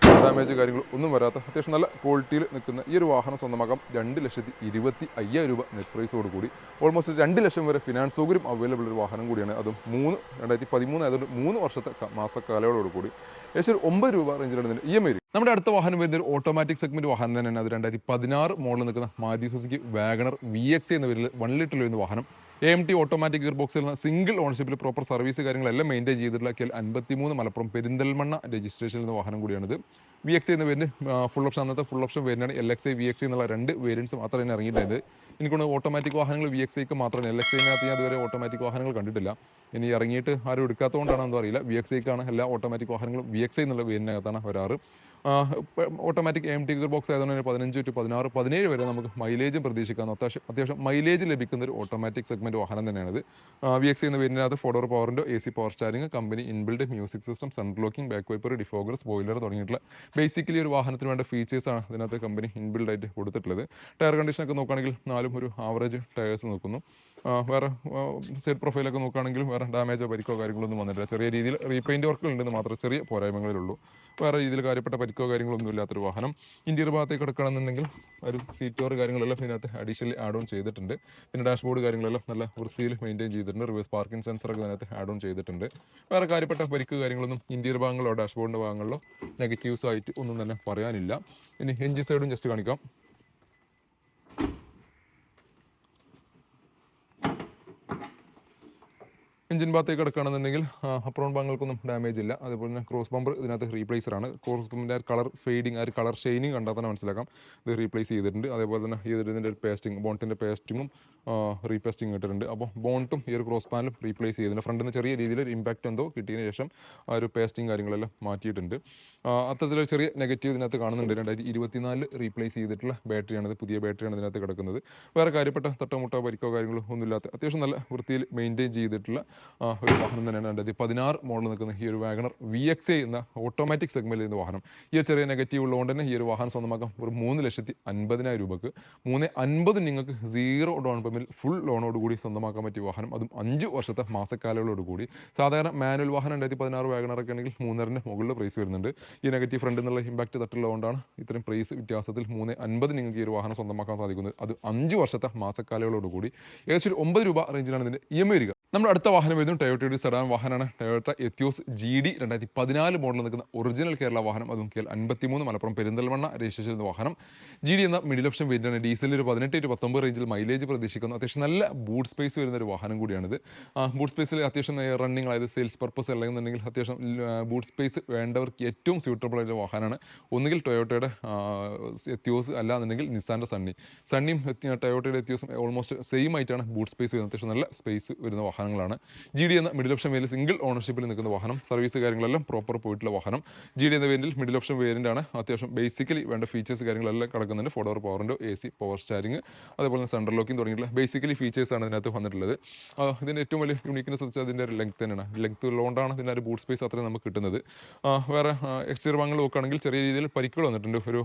ഡാമേജ് കാര്യങ്ങൾ ഒന്നും വരാത്ത അത്യാവശ്യം നല്ല ക്വാളിറ്റിയിൽ നിൽക്കുന്ന ഈ ഒരു വാഹനം സ്വന്തമാക്കാം. 2,25,000 രൂപ നെറ്റ് പ്രൈസോട് കൂടി. ഓൾമോസ്റ്റ് 2 ലക്ഷം വരെ ഫിനാൻസ് സൗകര്യം അവൈലബിൾ ഒരു വാഹനം കൂടിയാണ്. അതും 2013 ആയതുകൊണ്ട് 3 വർഷത്തെ മാസക്കാലയോട് കൂടി ഏകദേശം ഒരു 9 രൂപ റേഞ്ചിലാണ് ഇതിൻ്റെ EMI. നമ്മുടെ അടുത്ത വാഹനം വരുന്ന ഒരു ഓട്ടോമാറ്റിക് സെഗ്മെന്റ് വാഹനം തന്നെയാണ്. അത് 2016 മോഡൽ നിൽക്കുന്ന മാരുതി സുസുക്കി വാഗണർ VXA എന്ന പേരിൽ 1 ലിറ്ററിൽ വരുന്ന വാഹനം. AMT ഓട്ടോമാറ്റിക് ഗിയർ ബോക്സിൽ സിംഗിൾ ഓണർഷിപ്പിൽ പ്രോപ്പർ സർവീസ് കാര്യങ്ങളെല്ലാം മെയിൻറ്റെയിൻ ചെയ്തിട്ടുള്ള KL53 മലപ്പുറം പെരിന്തൽമണ്ണ രജിസ്ട്രേഷനിൽ നിന്ന് വാഹനം കൂടിയാണിത്. VXA എന്ന പേരിന് ഫുൾ ഓപ്ഷൻ, അന്നത്തെ ഫുൾ ഓപ്ഷൻ വേരിയൻ്റാണ്. LXI VXA എന്നുള്ള 2 വേരിയൻസ് മാത്രമേ തന്നെ ഇറങ്ങിയിട്ടുണ്ട്. എനിക്കൊണ്ട് ഓട്ടോമാറ്റിക് വാഹനങ്ങൾ VXAക്ക് മാത്രമേ, LXIനകത്ത് ഞാൻ അതുവരെ ഓട്ടോമാറ്റിക് വാഹനങ്ങൾ കണ്ടിട്ടില്ല. ഇനി ഇറങ്ങിയിട്ട് ആരും എടുക്കാത്തതുകൊണ്ടാണ് എന്തോ അറിയില്ല. VXAക്കാണ് എല്ലാ ഓട്ടോമാറ്റിക് വാഹനങ്ങളും VXA എന്നുള്ള വേരിയൻ്റിനകത്താണ് വരാറ്. ഓട്ടോമാറ്റിക് AMT ഗിയർ ബോക്സ് ആയതുകൊണ്ട് തന്നെ 15 to 16, 17 വരെ നമുക്ക് മൈലേജും പ്രതീക്ഷിക്കാം. അത്യാവശ്യം മൈലേജ് ലഭിക്കുന്ന ഒരു ഓട്ടോമാറ്റിക് സെഗ്മെൻറ്റ് വാഹനം തന്നെയാണിത്. VX എന്ന വേരിയൻറ്റിനകത്ത് 4 power window, AC power steering, company inbuilt music system, sunroof locking, back wiper, defogger, spoiler തുടങ്ങിയിട്ടുള്ള ബേസിക്കലി ഒരു വാഹനത്തിന് വേണ്ട ഫീച്ചേഴ്സാണ് ഇതിനകത്ത് കമ്പനി ഇൻബിൽഡ് ആയിട്ട് കൊടുത്തിട്ടുള്ളത്. ടയർ കണ്ടീഷനൊക്കെ നോക്കുകയാണെങ്കിൽ നാലും ഒരു ആവറേജ് ടയേഴ്സ് നോക്കുന്നു. വേറെ സൈഡ് പ്രൊഫൈലൊക്കെ നോക്കുകയാണെങ്കിൽ വേറെ ഡാമേജോ പരിക്കോ കാര്യങ്ങളൊന്നും വന്നിട്ടില്ല. ചെറിയ രീതിയിൽ റീപെയിൻറ്റ് വർക്കുകൾ ഉണ്ടെന്ന് മാത്രം ചെറിയ പോരായ്മകളിലുള്ളൂ. വേറെ രീതിയിൽ കാര്യപ്പെട്ട പരിക്കോ കാര്യങ്ങളൊന്നും ഇല്ലാത്തൊരു വാഹനം. ഇൻറ്റീരിയർ ഭാഗത്തേക്ക് കിടക്കുകയാണെന്നുണ്ടെങ്കിൽ ഒരു സീറ്റ് കവർ കാര്യങ്ങളെല്ലാം ഇതിനകത്ത് അഡീഷണലി ആഡ് ഓൺ ചെയ്തിട്ടുണ്ട്. പിന്നെ ഡാഷ്ബോർഡ് കാര്യങ്ങളെല്ലാം നല്ല വൃത്തിയിൽ മെയിൻറ്റെയിൻ ചെയ്തിട്ടുണ്ട്. റിവേഴ്സ് പാർക്കിംഗ് സെൻസറൊക്കെ ഇതിനകത്ത് ആഡ് ഓൺ ചെയ്തിട്ടുണ്ട്. വേറെ കാര്യപ്പെട്ട പരിക്ക് കാര്യങ്ങളൊന്നും ഇൻറ്റീരിയർ ഭാഗങ്ങളോ ഡാഷ്ബോർഡിൻ്റെ ഭാഗങ്ങളിലോ നെഗറ്റീവ്സ് ആയിട്ട് ഒന്നും തന്നെ പറയാനില്ല. ഇനി എഞ്ചിൻ സൈഡും ജസ്റ്റ് കാണിക്കാം. എഞ്ചിൻ ഭാഗത്തേക്ക് കിടക്കുകയാണെന്നുണ്ടെങ്കിൽ അപ്രോൺ ഭാഗങ്ങൾക്കൊന്നും ഡാമേജ് ഇല്ല. അതുപോലെ തന്നെ ക്രോസ് ബമ്പർ ഇതിനകത്ത് റീപ്ലേസറാണ്. ക്രോസ് ബമ്പിൻ്റെ കളർ ഫെയ്ഡിങ്, ആ ഒരു കളർ ഷെയ്നിങ് കണ്ടാൽ തന്നെ മനസ്സിലാക്കാം ഇത് റീപ്ലേസ് ചെയ്തിട്ടുണ്ട്. അതേപോലെ തന്നെ ഇതിൻ്റെ ഒരു പേസ്റ്റിംഗ്, ബോണ്ടിൻ്റെ പേസ്റ്റിങ്ങും റീപേസ്റ്റിംഗ് ഇട്ടിട്ടുണ്ട്. അപ്പോൾ ബോണ്ടും ഈ ഒരു ക്രോസ് പാനലും റീപ്ലേസ് ചെയ്തിട്ടുണ്ട്. ഫ്രണ്ടിൽ നിന്ന് ചെറിയ രീതിയിൽ ഒരു ഇമ്പാക്റ്റ് എന്തോ കിട്ടിയതിന് ശേഷം ആ ഒരു പേസ്റ്റിംഗ് കാര്യങ്ങളെല്ലാം മാറ്റിയിട്ടുണ്ട്. അത്തരത്തിലൊരു ചെറിയ നെഗറ്റീവ് ഇതിനകത്ത് കാണുന്നുണ്ട്. 2024 റീപ്ലേസ് ചെയ്തിട്ടുള്ള ബാറ്ററിയാണിത്, പുതിയ ബാറ്ററിയാണ് ഇതിനകത്ത് കിടക്കുന്നത്. വേറെ കാര്യപ്പെട്ട തട്ടമുട്ടോ പരിക്കോ കാര്യങ്ങളോ ഒന്നുമില്ലാത്ത അത്യാവശ്യം നല്ല വൃത്തിയിൽ മെയിൻറ്റെയിൻ ചെയ്തിട്ടുള്ള ഒരു വാഹനം തന്നെയാണ് 2016 മോഡൽ നിൽക്കുന്ന ഈ ഒരു വാഗണർ VXA എന്ന ഓട്ടോമാറ്റിക് സെഗ്മെൻറ്റിൽ നിന്ന് വാഹനം. ഈ ചെറിയ നെഗറ്റീവ് ഉള്ളതുകൊണ്ട് തന്നെ ഈ ഒരു വാഹനം സ്വന്തമാക്കാം ഒരു 3,50,000 രൂപക്ക്. 3,50,000 നിങ്ങൾക്ക് 0 ഡൗൺ പേയ്മെൻറ്റിൽ ഫുൾ ലോണോടുകൂടി സ്വന്തമാക്കാൻ പറ്റിയ വാഹനം, അതും 5 വർഷത്തെ മാസക്കാലങ്ങളോടുകൂടി. സാധാരണ മാനുവൽ വാഹനം 2016 വാഗണറൊക്കെ ആണെങ്കിൽ 3.5 മുകളിൽ പ്രൈസ് വരുന്നുണ്ട്. ഈ നെഗറ്റീവ് ഫ്രണ്ടിൽ നിന്നുള്ള ഇമ്പാക്റ്റ് തട്ടുള്ളതുകൊണ്ടാണ് ഇത്രയും പ്രൈസ് വ്യത്യാസത്തിൽ 3,50,000 നിങ്ങൾക്ക് ഈ ഒരു വാഹനം സ്വന്തമാക്കാൻ സാധിക്കുന്നത്. അത് 5 വർഷത്തെ മാസക്കാലങ്ങളോടുകൂടി. ഏകദേശം 9 രൂപ റേഞ്ചിലാണ് ഇതിൻ്റെ EMI വരിക. നമ്മുടെ അടുത്ത വാഹനം വരുന്നത് ടൊയോട്ടയുടെ സെഡാൻ വാഹനമാണ്. ടൊയോട്ട എത്തിയോസ് GD 2014 മോഡലിൽ നിൽക്കുന്ന ഒറിജിനൽ കേരള വാഹനം, അതും KL 53 മലപ്പുറം പെരിന്തൽമണ്ണ രജിസ്ട്രേഷൻ ചെയ്യുന്ന വാഹനം. GD എന്ന മിഡിൽ ഓപ്ഷൻ വേരിയൻ്റാണ്. ഡീസലിൽ ഒരു 18 to 19 റേഞ്ചിൽ മൈലേജ് പ്രതീക്ഷിക്കുന്നു. അത്യാവശ്യം നല്ല ബൂട്ട് സ്പേസ് വരുന്ന ഒരു വാഹനം കൂടിയാണിത്. ബൂട്ട് സ്പേസിൽ അത്യാവശ്യം റണ്ണിങ്, അതായത് സെയിൽസ് പർപ്പസ് അല്ലെന്നുണ്ടെങ്കിൽ അത്യാവശ്യം ബൂട്ട് സ്പേസ് വേണ്ടവർക്ക് ഏറ്റവും സ്യൂട്ടബിൾ ആയിട്ടുള്ള വാഹനമാണ്. ഒന്നുകിൽ ടൊയോട്ടയുടെ എത്തിയോസ്, അല്ലാന്നുണ്ടെങ്കിൽ നിസാൻ്റെ സണ്ണിയും ടൊയോട്ടയുടെ എത്തിയോസും ഓൾമോസ്റ്റ് സെയിം ആയിട്ടാണ് ബൂട്ട് സ്പേസ് വരുന്നത്. അത്യാവശ്യം നല്ല സ്പേസ് വരുന്ന വാഹനങ്ങളാണ്. GD എന്ന മിഡിൽ ഓപ്ഷൻ വേരിയൻ്റ് സിംഗിൾ ഓണർഷിപ്പിൽ നിൽക്കുന്ന വാഹനം. സർവീസ് കാര്യങ്ങളെല്ലാം പ്രോപ്പർ പോയിട്ടുള്ള വാഹനം. GD എന്ന വേരിയൻ്റിൽ മിഡിൽ ഓപ്ഷൻ വേരിയൻ്റ് ആണ്. അത്യാവശ്യം ബേസിക്കലി വേണ്ട ഫീച്ചേഴ്സ് കാര്യങ്ങളെല്ലാം കിടക്കുന്നുണ്ട്. 4 power window, AC power steering, അതുപോലെ തന്നെ സെൻട്രൽ ലോക്കിംഗ് തുടങ്ങിയിട്ടുള്ള ബേസിക്കലി ഫീച്ചേഴ്സാണ് ഇതിനകത്ത് വന്നിട്ടുള്ളത്. ഇതിൻ്റെ ഏറ്റവും വലിയ യൂണിക്നെസ് വെച്ചാൽ അതിൻ്റെ ഒരു ലെങ്ത് തന്നെയാണ്. ലെങ്ത് ഉള്ളതുകൊണ്ടാണ് ഇതിൻ്റെ ഒരു ബൂട്ട് സ്പേസ് അത്രയും നമുക്ക് കിട്ടുന്നത്. വേറെ എക്സ്റ്റീരിയർ ഭാഗങ്ങൾ നോക്കുകയാണെങ്കിൽ ചെറിയ രീതിയിൽ പരിക്കുകൾ വന്നിട്ടുണ്ട്. ഒരു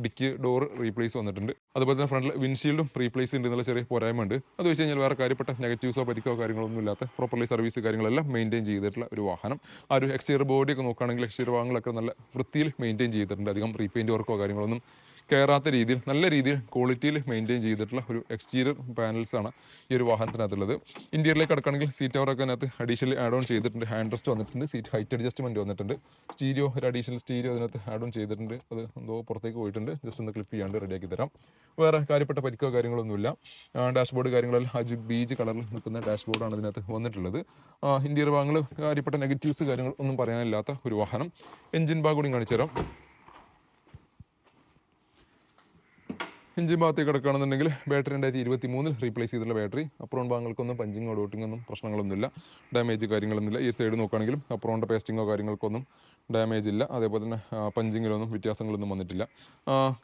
ഡിക്കി ഡോർ റീപ്ലേസ് വന്നിട്ടുണ്ട്. അതുപോലെ തന്നെ ഫ്രണ്ടിൽ വിൻഷീൽഡും റീപ്ലേസ് ഉണ്ട് എന്നുള്ള ചെറിയ പോരായ്മ ഉണ്ട്. അത് വെച്ച് കഴിഞ്ഞാൽ വേറെ കാര്യപ്പെട്ട നെഗറ്റീവ്സോ പരിക്കോ കാര്യങ്ങളൊന്നും ഇല്ലാത്ത പ്രോപ്പർലി സർവീസ് കാര്യങ്ങളെല്ലാം മെയിൻറ്റെയിൻ ചെയ്തിട്ടുള്ള ഒരു വാഹനം. ആ ഒരു എക്സ്റ്റീരിയർ ബോഡിയൊക്കെ നോക്കുകയാണെങ്കിൽ എക്സ്റ്റീരിയർ ഭാഗങ്ങളൊക്കെ നല്ല വൃത്തിയിൽ മെയിൻറ്റെയിൻ ചെയ്തിട്ടുണ്ട്. അധികം റീപെയിൻറ്റ് വർക്കോ കാര്യങ്ങളൊന്നും കയറാത്ത രീതിയിൽ നല്ല രീതിയിൽ ക്വാളിറ്റിയിൽ മെയിൻറ്റെയിൻ ചെയ്തിട്ടുള്ള ഒരു എക്സ്റ്റീരിയർ പാനൽസാണ് ഈ ഒരു വാഹനത്തിനകത്തുള്ളത്. ഇൻറ്റീരിയറിലേക്ക് കിടക്കുകയാണെങ്കിൽ സീറ്റ് കവറൊക്കെ അതിനകത്ത് അഡീഷണൽ ആഡ് ഓൺ ചെയ്തിട്ടുണ്ട്. ഹാൻഡ് റെസ്റ്റ് വന്നിട്ടുണ്ട്. സീറ്റ് ഹൈറ്റ് അഡ്ജസ്റ്റ്മെൻറ്റ് വന്നിട്ടുണ്ട്. സ്റ്റീരിയോ, ഒരു അഡീഷണൽ സ്റ്റീരിയോ അതിനകത്ത് ആഡ് ഓൺ ചെയ്തിട്ടുണ്ട്. അത് എന്തോ പുറത്തേക്ക് പോയിട്ടുണ്ട്. ജസ്റ്റ് ഒന്ന് ക്ലിപ്പ് ചെയ്യാണ്ട് റെഡിയാക്കി തരാം. വേറെ കാര്യപ്പെട്ട പരിക്കോ കാര്യങ്ങളൊന്നുമില്ല. ഡാഷ്ബോർഡ് കാര്യങ്ങളെല്ലാം ബീജ് കളറിൽ നിൽക്കുന്ന ഡാഷ്ബോർഡാണ് ഇതിനകത്ത് വന്നിട്ടുള്ളത്. ഇൻറ്റീരിയർ ഭാഗങ്ങൾ കാര്യപ്പെട്ട നെഗറ്റീവ്സ് കാര്യങ്ങൾ ഒന്നും പറയാനില്ലാത്ത ഒരു വാഹനം. എഞ്ചിൻ ഭാഗം കൂടി കാണിച്ചു തരാം. എഞ്ചിൻ ഭാഗത്തേക്ക് കിടക്കുകയാണെന്നുണ്ടെങ്കിൽ ബാറ്ററി 2023 റീപ്ലേസ് ചെയ്തിട്ടുള്ള ബാറ്ററി. അപ്രോൺ ഭാഗങ്ങൾക്കൊന്നും പഞ്ചിങ്ങോ ഡോട്ടിങ്ങൊന്നും പ്രശ്നങ്ങളൊന്നുമില്ല. ഡാമേജ് കാര്യങ്ങളൊന്നുമില്ല. ഈ സൈഡ് നോക്കുകയാണെങ്കിലും അപ്രോണിൻ്റെ പേസ്റ്റിങ്ങോ കാര്യങ്ങൾക്കൊന്നും ഡാമേജ് ഇല്ല. അതേപോലെ തന്നെ പഞ്ചിങ്ങിലൊന്നും വ്യത്യാസങ്ങളൊന്നും വന്നിട്ടില്ല.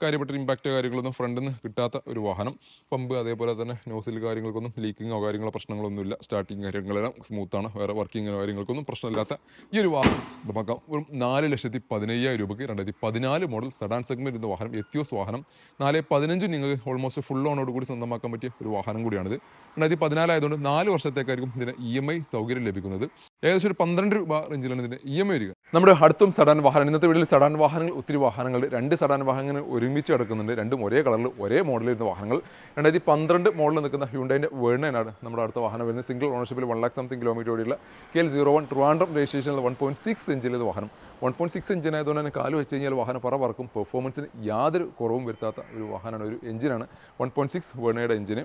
കാര്യപ്പെട്ട ഇമ്പാക്റ്റ് കാര്യങ്ങളൊന്നും ഫ്രണ്ടിൽ നിന്ന് കിട്ടാത്ത ഒരു വാഹനം. പമ്പ് അതേപോലെ തന്നെ നോസിൽ കാര്യങ്ങൾക്കൊന്നും ലീക്കിങ്ങോ കാര്യങ്ങളോ പ്രശ്നങ്ങളൊന്നുമില്ല. സ്റ്റാർട്ടിങ് കാര്യങ്ങളെല്ലാം സ്മൂത്താണ്. വേറെ വർക്കിങ്ങിനോ കാര്യങ്ങൾക്കൊന്നും പ്രശ്നമില്ലാത്ത ഈ ഒരു വാഹനം നമുക്ക് വെറും 4,15,000 രൂപയ്ക്ക് 2014 മോഡൽ സെഡാൻ സെഗ്മെൻറ്റ് എന്ന വാഹനം, എത്തിയോസ് വാഹനം 4,15 നിങ്ങൾക്ക് ഓൾമോസ്റ്റ് ഫുൾ ഓണോട് കൂടി സ്വന്തമാക്കാൻ പറ്റിയ ഒരു വാഹനം കൂടിയാണിത്. 2014 ആയതുകൊണ്ട് 4 വർഷത്തേക്കായിരിക്കും ഇതിന് EMI സൗകര്യം ലഭിക്കുന്നത്. ഏകദേശം ഒരു 12 രൂപ റേഞ്ചിലാണ് ഇതിൻ്റെ EMI വരിക. നമ്മുടെ അടുത്തും സെഡാൻ വാഹനം. ഇന്നത്തെ വീട്ടിൽ സെഡാൻ വാഹനങ്ങൾ ഒത്തിരി വാഹനങ്ങൾ, 2 സെഡാൻ വാഹനങ്ങൾ ഒരുമിച്ച് കിടക്കുന്നുണ്ട്. രണ്ടും ഒരേ കളറിൽ ഒരേ മോഡലിൽ ഇരുന്ന വാഹനങ്ങൾ. 2012 മോഡലിൽ നിൽക്കുന്ന ഹ്യുണ്ടായിൻ്റെ വേർണനാണ് നമ്മുടെ അടുത്ത വാഹനം വരുന്നത്. സിംഗിൾ ഓണർഷിപ്പിൽ 1,00,000 കിലോമീറ്റർ ഓടിയുള്ള KL 01 ട്രിവാൻഡ്രം രജിസ്ട്രേഷനിൽ 1.6 ഇഞ്ചിലെ വാഹനം. 1.6 ഇഞ്ചിനായതുകൊണ്ട് തന്നെ കാല് വെച്ച് കഴിഞ്ഞാൽ വാഹനം പറക്കും. പെർഫോമൻസിന് യാതൊരു കുറവും വരുത്താത്ത ഒരു വാഹനമാണ്. ഒരു എഞ്ചിനാണ് 1.6 വേർണയുടെ എഞ്ചിന്.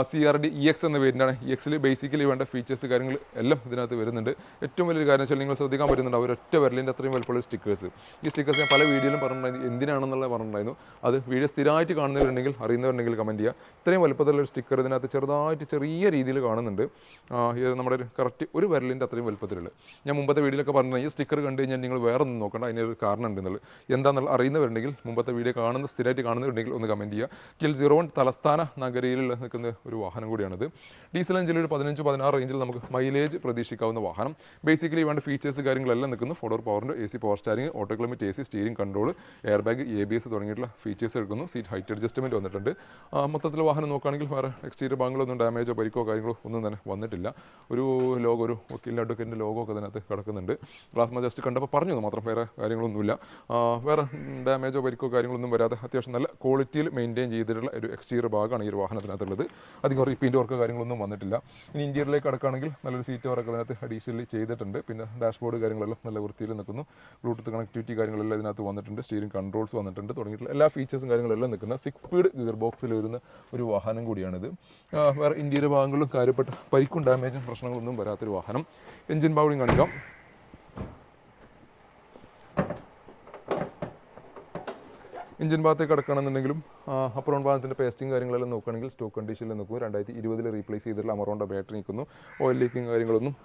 CRD EX എന്ന വേരിയൻ്റാണ്. EXൽ ബേസിക്കലി വേണ്ട ഫീച്ചേഴ്സ് കാര്യങ്ങൾ എല്ലാം ഇതിനകത്ത് വരുന്നുണ്ട്. ഏറ്റവും വലിയൊരു കാര്യം വെച്ചാൽ നിങ്ങൾ ശ്രദ്ധിക്കാൻ പറ്റുന്നുണ്ട് ഒരൊറ്റ വിരലിൻ്റെ അത്രയും വലുപ്പമുള്ള സ്റ്റിക്കേഴ്സ്. ഈ സ്റ്റിക്കേഴ്സ് ഞാൻ പല വീഡിയോയിലും പറഞ്ഞിട്ടുണ്ടായിരുന്നു എന്തിനാണെന്നുള്ളത് പറഞ്ഞിട്ടുണ്ടായിരുന്നു. അത് വീഡിയോ സ്ഥിരമായിട്ട് കാണുന്നവരുണ്ടെങ്കിൽ അറിയുന്നവരുണ്ടെങ്കിൽ കമൻറ്റ് ചെയ്യുക. ഇത്രയും വലുപ്പത്തിലുള്ള ഒരു സ്റ്റിക്കർ ഇതിനകത്ത് ചെറുതായിട്ട് ചെറിയ രീതിയിൽ കാണുന്നുണ്ട്. നമ്മുടെ ഒരു കറക്റ്റ് ഒരു വിരലിൻ്റെ അത്രയും വലുപ്പത്തിലുള്ള. ഞാൻ മുമ്പത്തെ വീഡിയോയിലൊക്കെ പറഞ്ഞിട്ടുണ്ടെങ്കിൽ ഈ സ്റ്റിക്കർ കണ്ടു കഴിഞ്ഞാൽ നിങ്ങൾ വേറെ ഒന്നും നോക്കണ്ട, അതിനൊരു കാരണം ഉണ്ടെന്നുള്ളത്. എന്താണെന്നുള്ള അറിയുന്നവരുണ്ടെങ്കിൽ മുമ്പത്തെ വീഡിയോ സ്ഥിരമായിട്ട് കാണുന്നവരുണ്ടെങ്കിൽ ഒന്ന് കമൻറ്റ് ചെയ്യുക. KIL 01 തലസ്ഥാന നഗരിയിൽ നിൽക്കുന്ന ഒരു വാഹനം കൂടിയാണിത്. ഡീസൽ എഞ്ചിനിൽ ഒരു 15-16 റേഞ്ചിൽ നമുക്ക് മൈലേജ് പ്രതീക്ഷിക്കാവുന്ന വാഹനം. ബേസിക്കലി വേണ്ട ഫീച്ചേഴ്സ് കാര്യങ്ങളെല്ലാം നിൽക്കുന്നു. 4 പവറിൻ്റെ AC power steering, auto climate AC, steering control, air bag, ABS തുടങ്ങിയിട്ടുള്ള ഫീച്ചേഴ്സ് എടുക്കുന്നു. സീറ്റ് ഹൈറ്റ് അഡ്ജസ്റ്റ്മെൻറ്റ് വന്നിട്ടുണ്ട്. മൊത്തത്തിൽ വാഹനം നോക്കുകയാണെങ്കിൽ വേറെ എക്സ്റ്റീരിയർ ഭാഗങ്ങളൊന്നും ഡാമേജോ പരിക്കോ കാര്യങ്ങളോ ഒന്നും തന്നെ വന്നിട്ടില്ല. ഒരു ലോഗോ, ഒരു വക്കീലിൻ്റെ അഡ്വക്കേറ്റിൻ്റെ ലോഗോ ഒക്കെ അതിനകത്ത് കിടക്കുന്നുണ്ട്. ഗ്ലാസ് ജസ്റ്റ് കണ്ടപ്പോൾ പറഞ്ഞത് മാത്രം, വേറെ കാര്യങ്ങളൊന്നുമില്ല. വേറെ ഡാമേജോ പരിക്കോ കാര്യങ്ങളൊന്നും വരാതെ അത്യാവശ്യം നല്ല ക്വാളിറ്റിയിൽ മെയിൻറ്റെയിൻ ചെയ്തിട്ടുള്ള ഒരു എക്സ്റ്റീരിയർ ഭാഗമാണ് ഈ ഒരു വാഹനത്തിനകത്തുള്ളത്. അധികം റീപെയിൻ്റ് വർക്ക് കാര്യങ്ങളൊന്നും വന്നിട്ടില്ല. ഇനി ഇൻറ്റീരിയറിലേക്ക് കടക്കുകയാണെങ്കിൽ നല്ലൊരു സീറ്റ് വർക്ക് അതിനകത്ത് അഡീഷണലി ചെയ്തിട്ടുണ്ട്. പിന്നെ ഡാഷ്ബോർഡ് കാര്യങ്ങളെല്ലാം നല്ല വൃത്തിയിൽ നിൽക്കുന്നു. ബ്ലൂടൂത്ത് കണക്ടിവിറ്റി കാര്യങ്ങളെല്ലാം ഇതിനകത്ത് വന്നിട്ടുണ്ട്. സ്റ്റീരിംഗ് കൺട്രോൾസ് വന്നിട്ടുണ്ട്. തുടങ്ങിയിട്ടുള്ള എല്ലാ ഫീച്ചേഴ്സും കാര്യങ്ങളെല്ലാം നിൽക്കുന്ന 6 സ്പീഡ് ഗിയർ ബോക്സിൽ വരുന്ന ഒരു വാഹനം കൂടിയാണിത്. വേറെ ഇൻറ്റീരിയർ ഭാഗങ്ങളിലും കാര്യപ്പെട്ട പരിക്കും ഡാമേജും പ്രശ്നങ്ങളൊന്നും വരാത്തൊരു വാഹനം. എഞ്ചിൻ പവറിങ് കാണിക്കാം. എഞ്ചിൻ ഭാഗത്തേക്ക് കിടക്കുകയാണെന്നുണ്ടെങ്കിലും അപ്പറോൺ ഭാഗത്തിൻ്റെ പേസ്റ്റിംഗ് കാര്യങ്ങളെല്ലാം നോക്കുകയാണെങ്കിൽ സ്റ്റോക്ക് കണ്ടീഷനിൽ നിൽക്കും. 2020 റീപ്ലേസ് ചെയ്തിട്ടുള്ള അമറോണിൻ്റെ ബാറ്ററി നിൽക്കുന്നു. ഓയിൽ ലീക്കിങ് കാര്യങ്ങളൊന്നും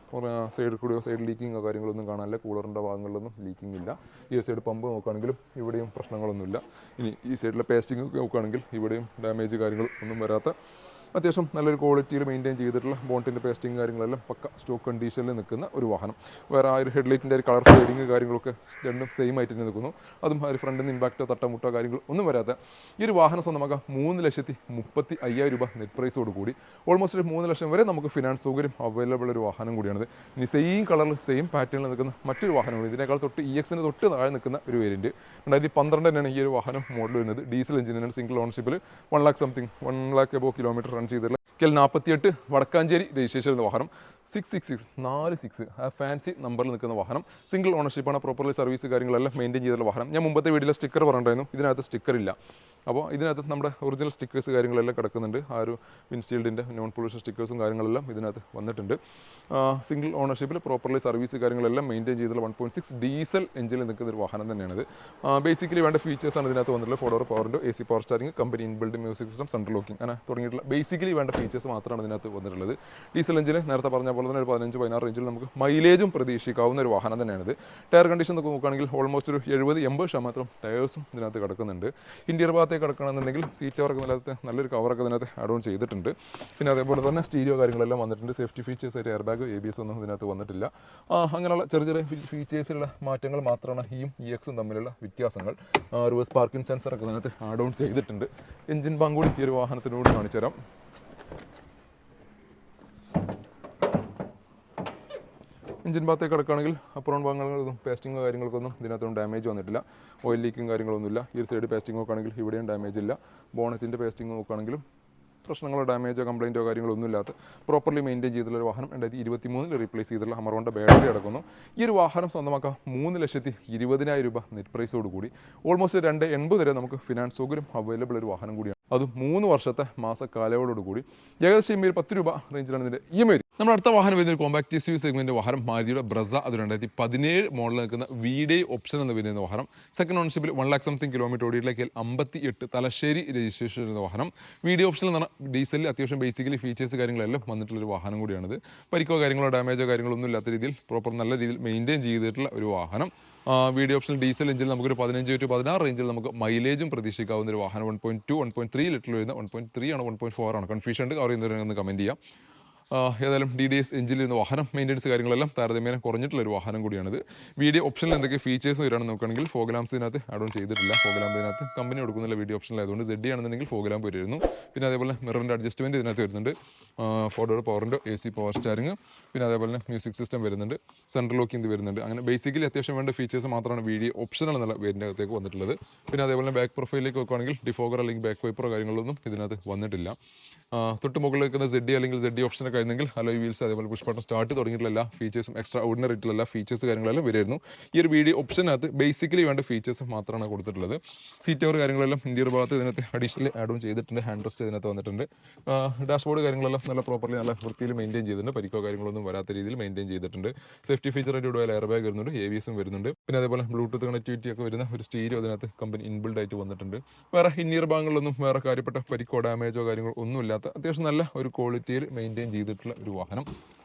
സൈഡിൽ കൂടിയോ സൈഡ് ലീക്കിങ്ങോ കാര്യങ്ങളൊന്നും കാണാനില്ല. കൂളറിൻ്റെ ഭാഗങ്ങളിലൊന്നും ലീക്കിംഗ് ഇല്ല. ഈ സൈഡ് പമ്പ് നോക്കുകയാണെങ്കിലും ഇവിടെയും പ്രശ്നങ്ങളൊന്നുമില്ല. ഇനി ഈ സൈഡിലെ പേസ്റ്റിംഗ് നോക്കുകയാണെങ്കിൽ ഇവിടെയും ഡാമേജ് കാര്യങ്ങൾ ഒന്നും വരാത്ത അത്യാവശ്യം നല്ലൊരു ക്വാളിറ്റിയിൽ മെയിൻറ്റെയിൻ ചെയ്തിട്ടുള്ള ബോണ്ടിൻ്റെ പേസ്റ്റിംഗ് കാര്യങ്ങളെല്ലാം പക്ക സ്റ്റോക്ക് കണ്ടീഷനിൽ നിൽക്കുന്ന ഒരു വാഹനം. വേറെ ആ ഒരു ഹെഡ്ലൈറ്റിൻ്റെ ഒരു കളർ ഷെയ്ഡിങ് കാര്യങ്ങളൊക്കെ രണ്ടും സെയിം ആയിട്ട് തന്നെ നിൽക്കുന്നു. അതും ആ ഒരു ഫ്രണ്ടിൽ നിന്ന് ഇമ്പാക്റ്റോ തട്ടമുട്ടോ കാര്യങ്ങൾ ഒന്നും വരാത്ത ഈ ഒരു വാഹനം സ്വന്തമാക്കാം 3,35,000 രൂപ നെറ്റ് പ്രൈസോട് കൂടി. ഓൾമോസ്റ്റ് ഒരു 3 ലക്ഷം വരെ നമുക്ക് ഫിനാൻസ് സൗകര്യം അവൈലബിൾ ഒരു വാഹനം കൂടിയാണിത്. ഇനി സെയിം കളറിൽ സെയിം പാറ്റേണിൽ നിൽക്കുന്ന മറ്റൊരു വാഹനമാണ്. ഇതിനേക്കാൾ EXന് തൊട്ട് താഴെ നിൽക്കുന്ന ഒരു വേരിയൻറ്റ്. 2012 തന്നെയാണ് ഈ ഒരു വാഹനം മോഡൽ വരുന്നത്. ഡീസൽ എഞ്ചിനാണ്. സിംഗിൾ ഓണർഷിപ്പിൽ 1 lakh something 1 lakh above kilometre run ചെയ്തിട്ടുള്ള KIL 48 വടക്കാഞ്ചേരി രജിസ്ട്രേഷൻ എന്ന വാഹനം. 666 ആ ഫാൻസി നമ്പറിൽ നിൽക്കുന്ന വാഹനം. സിംഗിൾ ഓണർഷിപ്പാണ്. പ്രോപ്പർലി സർവീസ് കാര്യങ്ങളെല്ലാം മെയിൻറ്റെയിൻ ചെയ്തിട്ടുള്ള വാഹനം. ഞാൻ മുമ്പത്തെ വീഡിയോയിൽ സ്റ്റിക്കർ പറഞ്ഞിട്ടുണ്ടായിരുന്നു. ഇതിനകത്ത് സ്റ്റിക്കർ ഇല്ല. അപ്പോൾ ഇതിനകത്ത് നമ്മുടെ ഒറിജിനൽ സ്റ്റിക്കേഴ്സ് കാര്യങ്ങളെല്ലാം കിടക്കുന്നുണ്ട്. ആ ഒരു വിൻസ്റ്റീൽഡിൻ്റെ നോൺ പൊല്യൂഷൻ സ്റ്റിക്കേഴ്സും കാര്യങ്ങളെല്ലാം ഇതിനകത്ത് വന്നിട്ടുണ്ട്. സിംഗിൾ ഓണർഷിപ്പിൽ പ്രോപ്പർലി സർവീസ് കാര്യങ്ങളെല്ലാം മെയിൻറ്റെയിൻ ചെയ്തിട്ടുള്ള 1.6 ഡീസൽ എഞ്ചിനിൽ നിൽക്കുന്ന ഒരു വാഹനം തന്നെയാണിത്. ബേസിക്കലി വേണ്ട ഫീച്ചേഴ്സാണ് ഇതിനകത്ത് വന്നിട്ടുള്ളത്. 4 പവറിൻ്റെ AC power steering, company inbuilt music system, central locking അങ്ങനെ തുടങ്ങിയിട്ടുള്ള ബേസിക്കലി വേണ്ട ഫീച്ചേഴ്സ് മാത്രമാണ് ഇതിനകത്ത് വന്നിട്ടുള്ളത്. ഡീസൽ എഞ്ചിന് നേരത്തെ പറഞ്ഞ പോലെ തന്നെ ഒരു 15-16 റേഞ്ചിൽ നമുക്ക് മൈലേജും പ്രതീക്ഷിക്കാവുന്ന ഒരു വാഹനം തന്നെയാണിത്. ടയർ കണ്ടീഷൻ ഒക്കെ നോക്കുകയാണെങ്കിൽ ഓൾമോസ്റ്റ് ഒരു 70-80% ടയേഴ്സും ഇതിനകത്ത് കിടക്കുന്നുണ്ട്. ഇന്റീരിയർ ഭാഗത്തേക്ക് കിടക്കണമെന്നുണ്ടെങ്കിൽ സീറ്റ് കവറൊക്കെ നല്ലൊരു കവറൊക്കെ ഇതിനകത്ത് ആഡ് ഓൺ ചെയ്തിട്ടുണ്ട്. പിന്നെ അതേപോലെ തന്നെ സ്റ്റീരിയോ കാര്യങ്ങളെല്ലാം വന്നിട്ടുണ്ട്. സേഫ്റ്റി ഫീച്ചേഴ്സ് ആയിട്ട് എയർ ബാഗ്, ABS ഒന്നും ഇതിനകത്ത് വന്നിട്ടില്ല. അങ്ങനെയുള്ള ചെറിയ ചെറിയ ഫീച്ചേഴ്സുള്ള മാറ്റങ്ങൾ മാത്രമാണ് ഈ EXും തമ്മിലുള്ള വ്യത്യാസങ്ങൾ. റിവേഴ്സ് പാർക്കിംഗ് സെൻസറൊക്കെ ഇതിനകത്ത് ആഡ് ഓൺ ചെയ്തിട്ടുണ്ട്. എഞ്ചിൻ ഭാഗം കൂടി ഈ ഒരു വാഹനത്തിനോട് കാണിച്ചു തരാം. എഞ്ചിൻ ഭാഗത്തേക്ക് കിടക്കുകയാണെങ്കിൽ അപ്പുറം ഭാഗങ്ങൾക്കൊന്നും പേസ്റ്റിങ്ങോ കാര്യങ്ങൾക്കൊന്നും ഇതിനകത്തൊന്നും ഡാമേജ് വന്നിട്ടില്ല. ഓയിൽ ലീക്കും കാര്യങ്ങളൊന്നുമില്ല. ഈ ഒരു സൈഡ് പേസ്റ്റിംഗ് നോക്കുകയാണെങ്കിൽ ഇവിടെയും ഡാമേജ് ഇല്ല. ബോണറ്റിൻ്റെ പേസ്റ്റിംഗ് നോക്കുകയാണെങ്കിലും പ്രശ്നങ്ങളോ ഡാമേജോ കംപ്ലയിൻറ്റോ കാര്യങ്ങളോ ഒന്നുമില്ലാത്ത പ്രോപ്പർലി മെയിൻറ്റെയിൻ ചെയ്തിട്ടുള്ള ഒരു വാഹനം 2023 റീപ്ലേസ് ചെയ്തിട്ടുള്ള അമറോണിൻ്റെ ബാറ്ററി അടക്കുന്നു. ഈ ഒരു വാഹനം സ്വന്തമാക്കാം 3,20,000 രൂപ നെറ്റ് പ്രൈസോട് കൂടി. ഓൾമോസ്റ്റ് 2.80 വരെ നമുക്ക് ഫിനാൻസ് സൗകര്യം അവൈലബിൾ ഒരു വാഹനം കൂടിയാണ്. അതും 3 വർഷത്തെ മാസക്കാലയോട് കൂടി. ഏകദേശം 10 രൂപ റേഞ്ചിലാണ് ഇതിൻ്റെ EMI. നമ്മുടെ അടുത്ത വാഹനം വരുന്ന ഒരു കോമ്പാക്ട് SUV സെഗ്മെന്റ് വാഹനം മാരുതിയുടെ ബ്രസ. അത് 2017 മോഡൽ നിൽക്കുന്ന VDI ഓപ്ഷൻ എന്ന് പറയുന്ന വാഹനം. സെക്കൻഡ് ഓണർഷിപ്പിൽ 1 lakh സംതിങ് കിലോമീറ്റർ ഓടിയിട്ടിലേക്ക് 58 തലശ്ശേരി രജിസ്ട്രേഷൻ വരുന്ന വാഹനം. VDI ഓപ്ഷനിൽ എന്ന് പറഞ്ഞാൽ ഡീസലിൽ അത്യാവശ്യം ബേസിക്കലി ഫീച്ചേഴ്സ് കാര്യങ്ങളെല്ലാം വന്നിട്ടുള്ളൊരു വാഹനം കൂടിയാണിത്. പരിക്കോ കാര്യങ്ങളോ ഡാമേജോ കാര്യങ്ങളോ ഒന്നും ഇല്ലാത്ത രീതിയിൽ പ്രോപ്പർ നല്ല രീതിയിൽ മെയിൻറ്റെയിൻ ചെയ്തിട്ടുള്ള ഒരു വാഹനം. VDI ഓപ്ഷനിൽ ഡീസൽ എഞ്ചിൽ നമുക്കൊരു 15-16 റേഞ്ചിൽ നമുക്ക് മൈലേജും പ്രതീക്ഷിക്കാവുന്ന ഒരു വാഹനം. 1.2 1.3 ലിറ്റർ വരുന്ന 1.3 ആണോ 1.4 ആണോ കൺഫ്യൂഷൻ ഉണ്ട്. അറിയുന്നവരൊന്ന് കമൻറ്റ് ചെയ്യാം. ഏതായാലും DDS എഞ്ചിനിൽ നിന്ന് വാഹനം മെയിൻ്റെനൻസ് കാര്യങ്ങളെല്ലാം താരതമ്യേന കുറഞ്ഞിട്ടുള്ളൊരു വാഹനം കൂടിയാണിത്. VDI ഓപ്ഷനിൽ എന്തൊക്കെ ഫീച്ചേഴ്സ് വരാണെന്ന് നോക്കുകയാണെങ്കിൽ ഫോഗ് ലാംപ്സ് ഇതിനകത്ത് ആഡ് ഓൺ ചെയ്തിട്ടില്ല. ഫോഗ് ലാമ്പ് ഇതിനകത്ത് കമ്പനി കൊടുക്കുന്നില്ല VDI ഓപ്ഷനിലായതുകൊണ്ട്. ZD ആണെന്നുണ്ടെങ്കിൽ ഫോഗ് ലാമ്പ് വരുന്നു. പിന്നെ അതേപോലെ മിററിൻ്റെ അഡ്ജസ്റ്റ്മെൻറ്റ് ഇതിനകത്ത് വരുന്നുണ്ട്. 4 പവറിൻ്റെ AC പവർ സ്റ്റാരിങ്. പിന്നെ അതേപോലെ തന്നെ മ്യൂസിക് സിസ്റ്റം വരുന്നുണ്ട്. സെൻട്രൽ ലോക്കിംഗ് ഇത് വരുന്നുണ്ട്. അങ്ങനെ ബേസിക്കലി അത്യാവശ്യം വേണ്ട ഫീച്ചേഴ്സ് മാത്രമാണ് VDI ഓപ്ഷണൽ എന്നുള്ള വേരിൻ്റെ അകത്തേക്ക് വന്നിട്ടുള്ളത്. പിന്നെ അതേപോലെ ബാക്ക് പ്രൊഫൈലിലേക്ക് നോക്കുകയാണെങ്കിൽ ഡിഫോഗർ അല്ലെങ്കിൽ ബാക്ക് വൈപ്പറോ കാര്യങ്ങളൊന്നും ഇതിനകത്ത് വന്നിട്ടില്ല. തൊട്ട് മുകളിൽ നിൽക്കുന്ന ZD അല്ലെങ്കിൽ ZD ഓപ്ഷനെ ആയിരുന്നെങ്കിൽ അലോയ് വീൽസ് അതേപോലെ പുഷ് ബട്ടൺ സ്റ്റാർട്ട് തുടങ്ങിയിട്ടുള്ള എല്ലാ ഫീച്ചേഴ്സും എക്സ്ട്രാ ഓർഡിനറി ആയിട്ടുള്ള എല്ലാ ഫീച്ചേഴ്സ് കാര്യങ്ങളെല്ലാം വരുമായിരുന്നു. ഈ ഒരു വീഡിയോ ഓപ്ഷനകത്ത് ബേസിക്കലി വേണ്ട ഫീച്ചേഴ്സ് മാത്രമാണ് കൊടുത്തിട്ടുള്ളത്. സീറ്റ് കവർ കാര്യങ്ങളെല്ലാം ഇന്റീരിയർ ഭാഗത്ത് ഇതിനകത്ത് അഡീഷണൽ ആഡ് ഓൺ ചെയ്തിട്ടുണ്ട്. ഹാൻഡ് റെസ്റ്റ് ഇതിനകത്ത് വന്നിട്ടുണ്ട്. ഡാഷ്ബോർഡ് കാര്യങ്ങളെല്ലാം നല്ല പ്രോപ്പർലി നല്ല വൃത്തിയിൽ മെയിൻറ്റെയിൻ ചെയ്തിട്ടുണ്ട്. പരിക്കോ കാര്യങ്ങളൊന്നും വരാത്ത രീതിയിൽ മെയിൻറ്റെയിൻ ചെയ്തിട്ടുണ്ട്. സേഫ്റ്റി ഫീച്ചറായിട്ട് ഇവിടെ എയർ ബാഗ് വരുന്നുണ്ട്, ABS വരുന്നുണ്ട്. പിന്നെ അതേപോലെ ബ്ലൂടൂത്ത് കണക്ടിവിറ്റി ഒക്കെ വരുന്ന ഒരു സ്റ്റീരിയോ അതിനകത്ത് കമ്പനി ഇൻബിൽഡ് ആയിട്ട് വന്നിട്ടുണ്ട്. വേറെ ഇന്നീർ ഭാഗങ്ങളിലൊന്നും വേറെ കാര്യപ്പെട്ട പരിക്കോ ഡാമേജോ കാര്യങ്ങളോ ഒന്നും ഇല്ലാത്ത അത്യാവശ്യം നല്ല ഒരു ക്വാളിറ്റിയിൽ മെയിൻറ്റെയിൻ ചെയ്തിട്ടുള്ള ഒരു വാഹനം.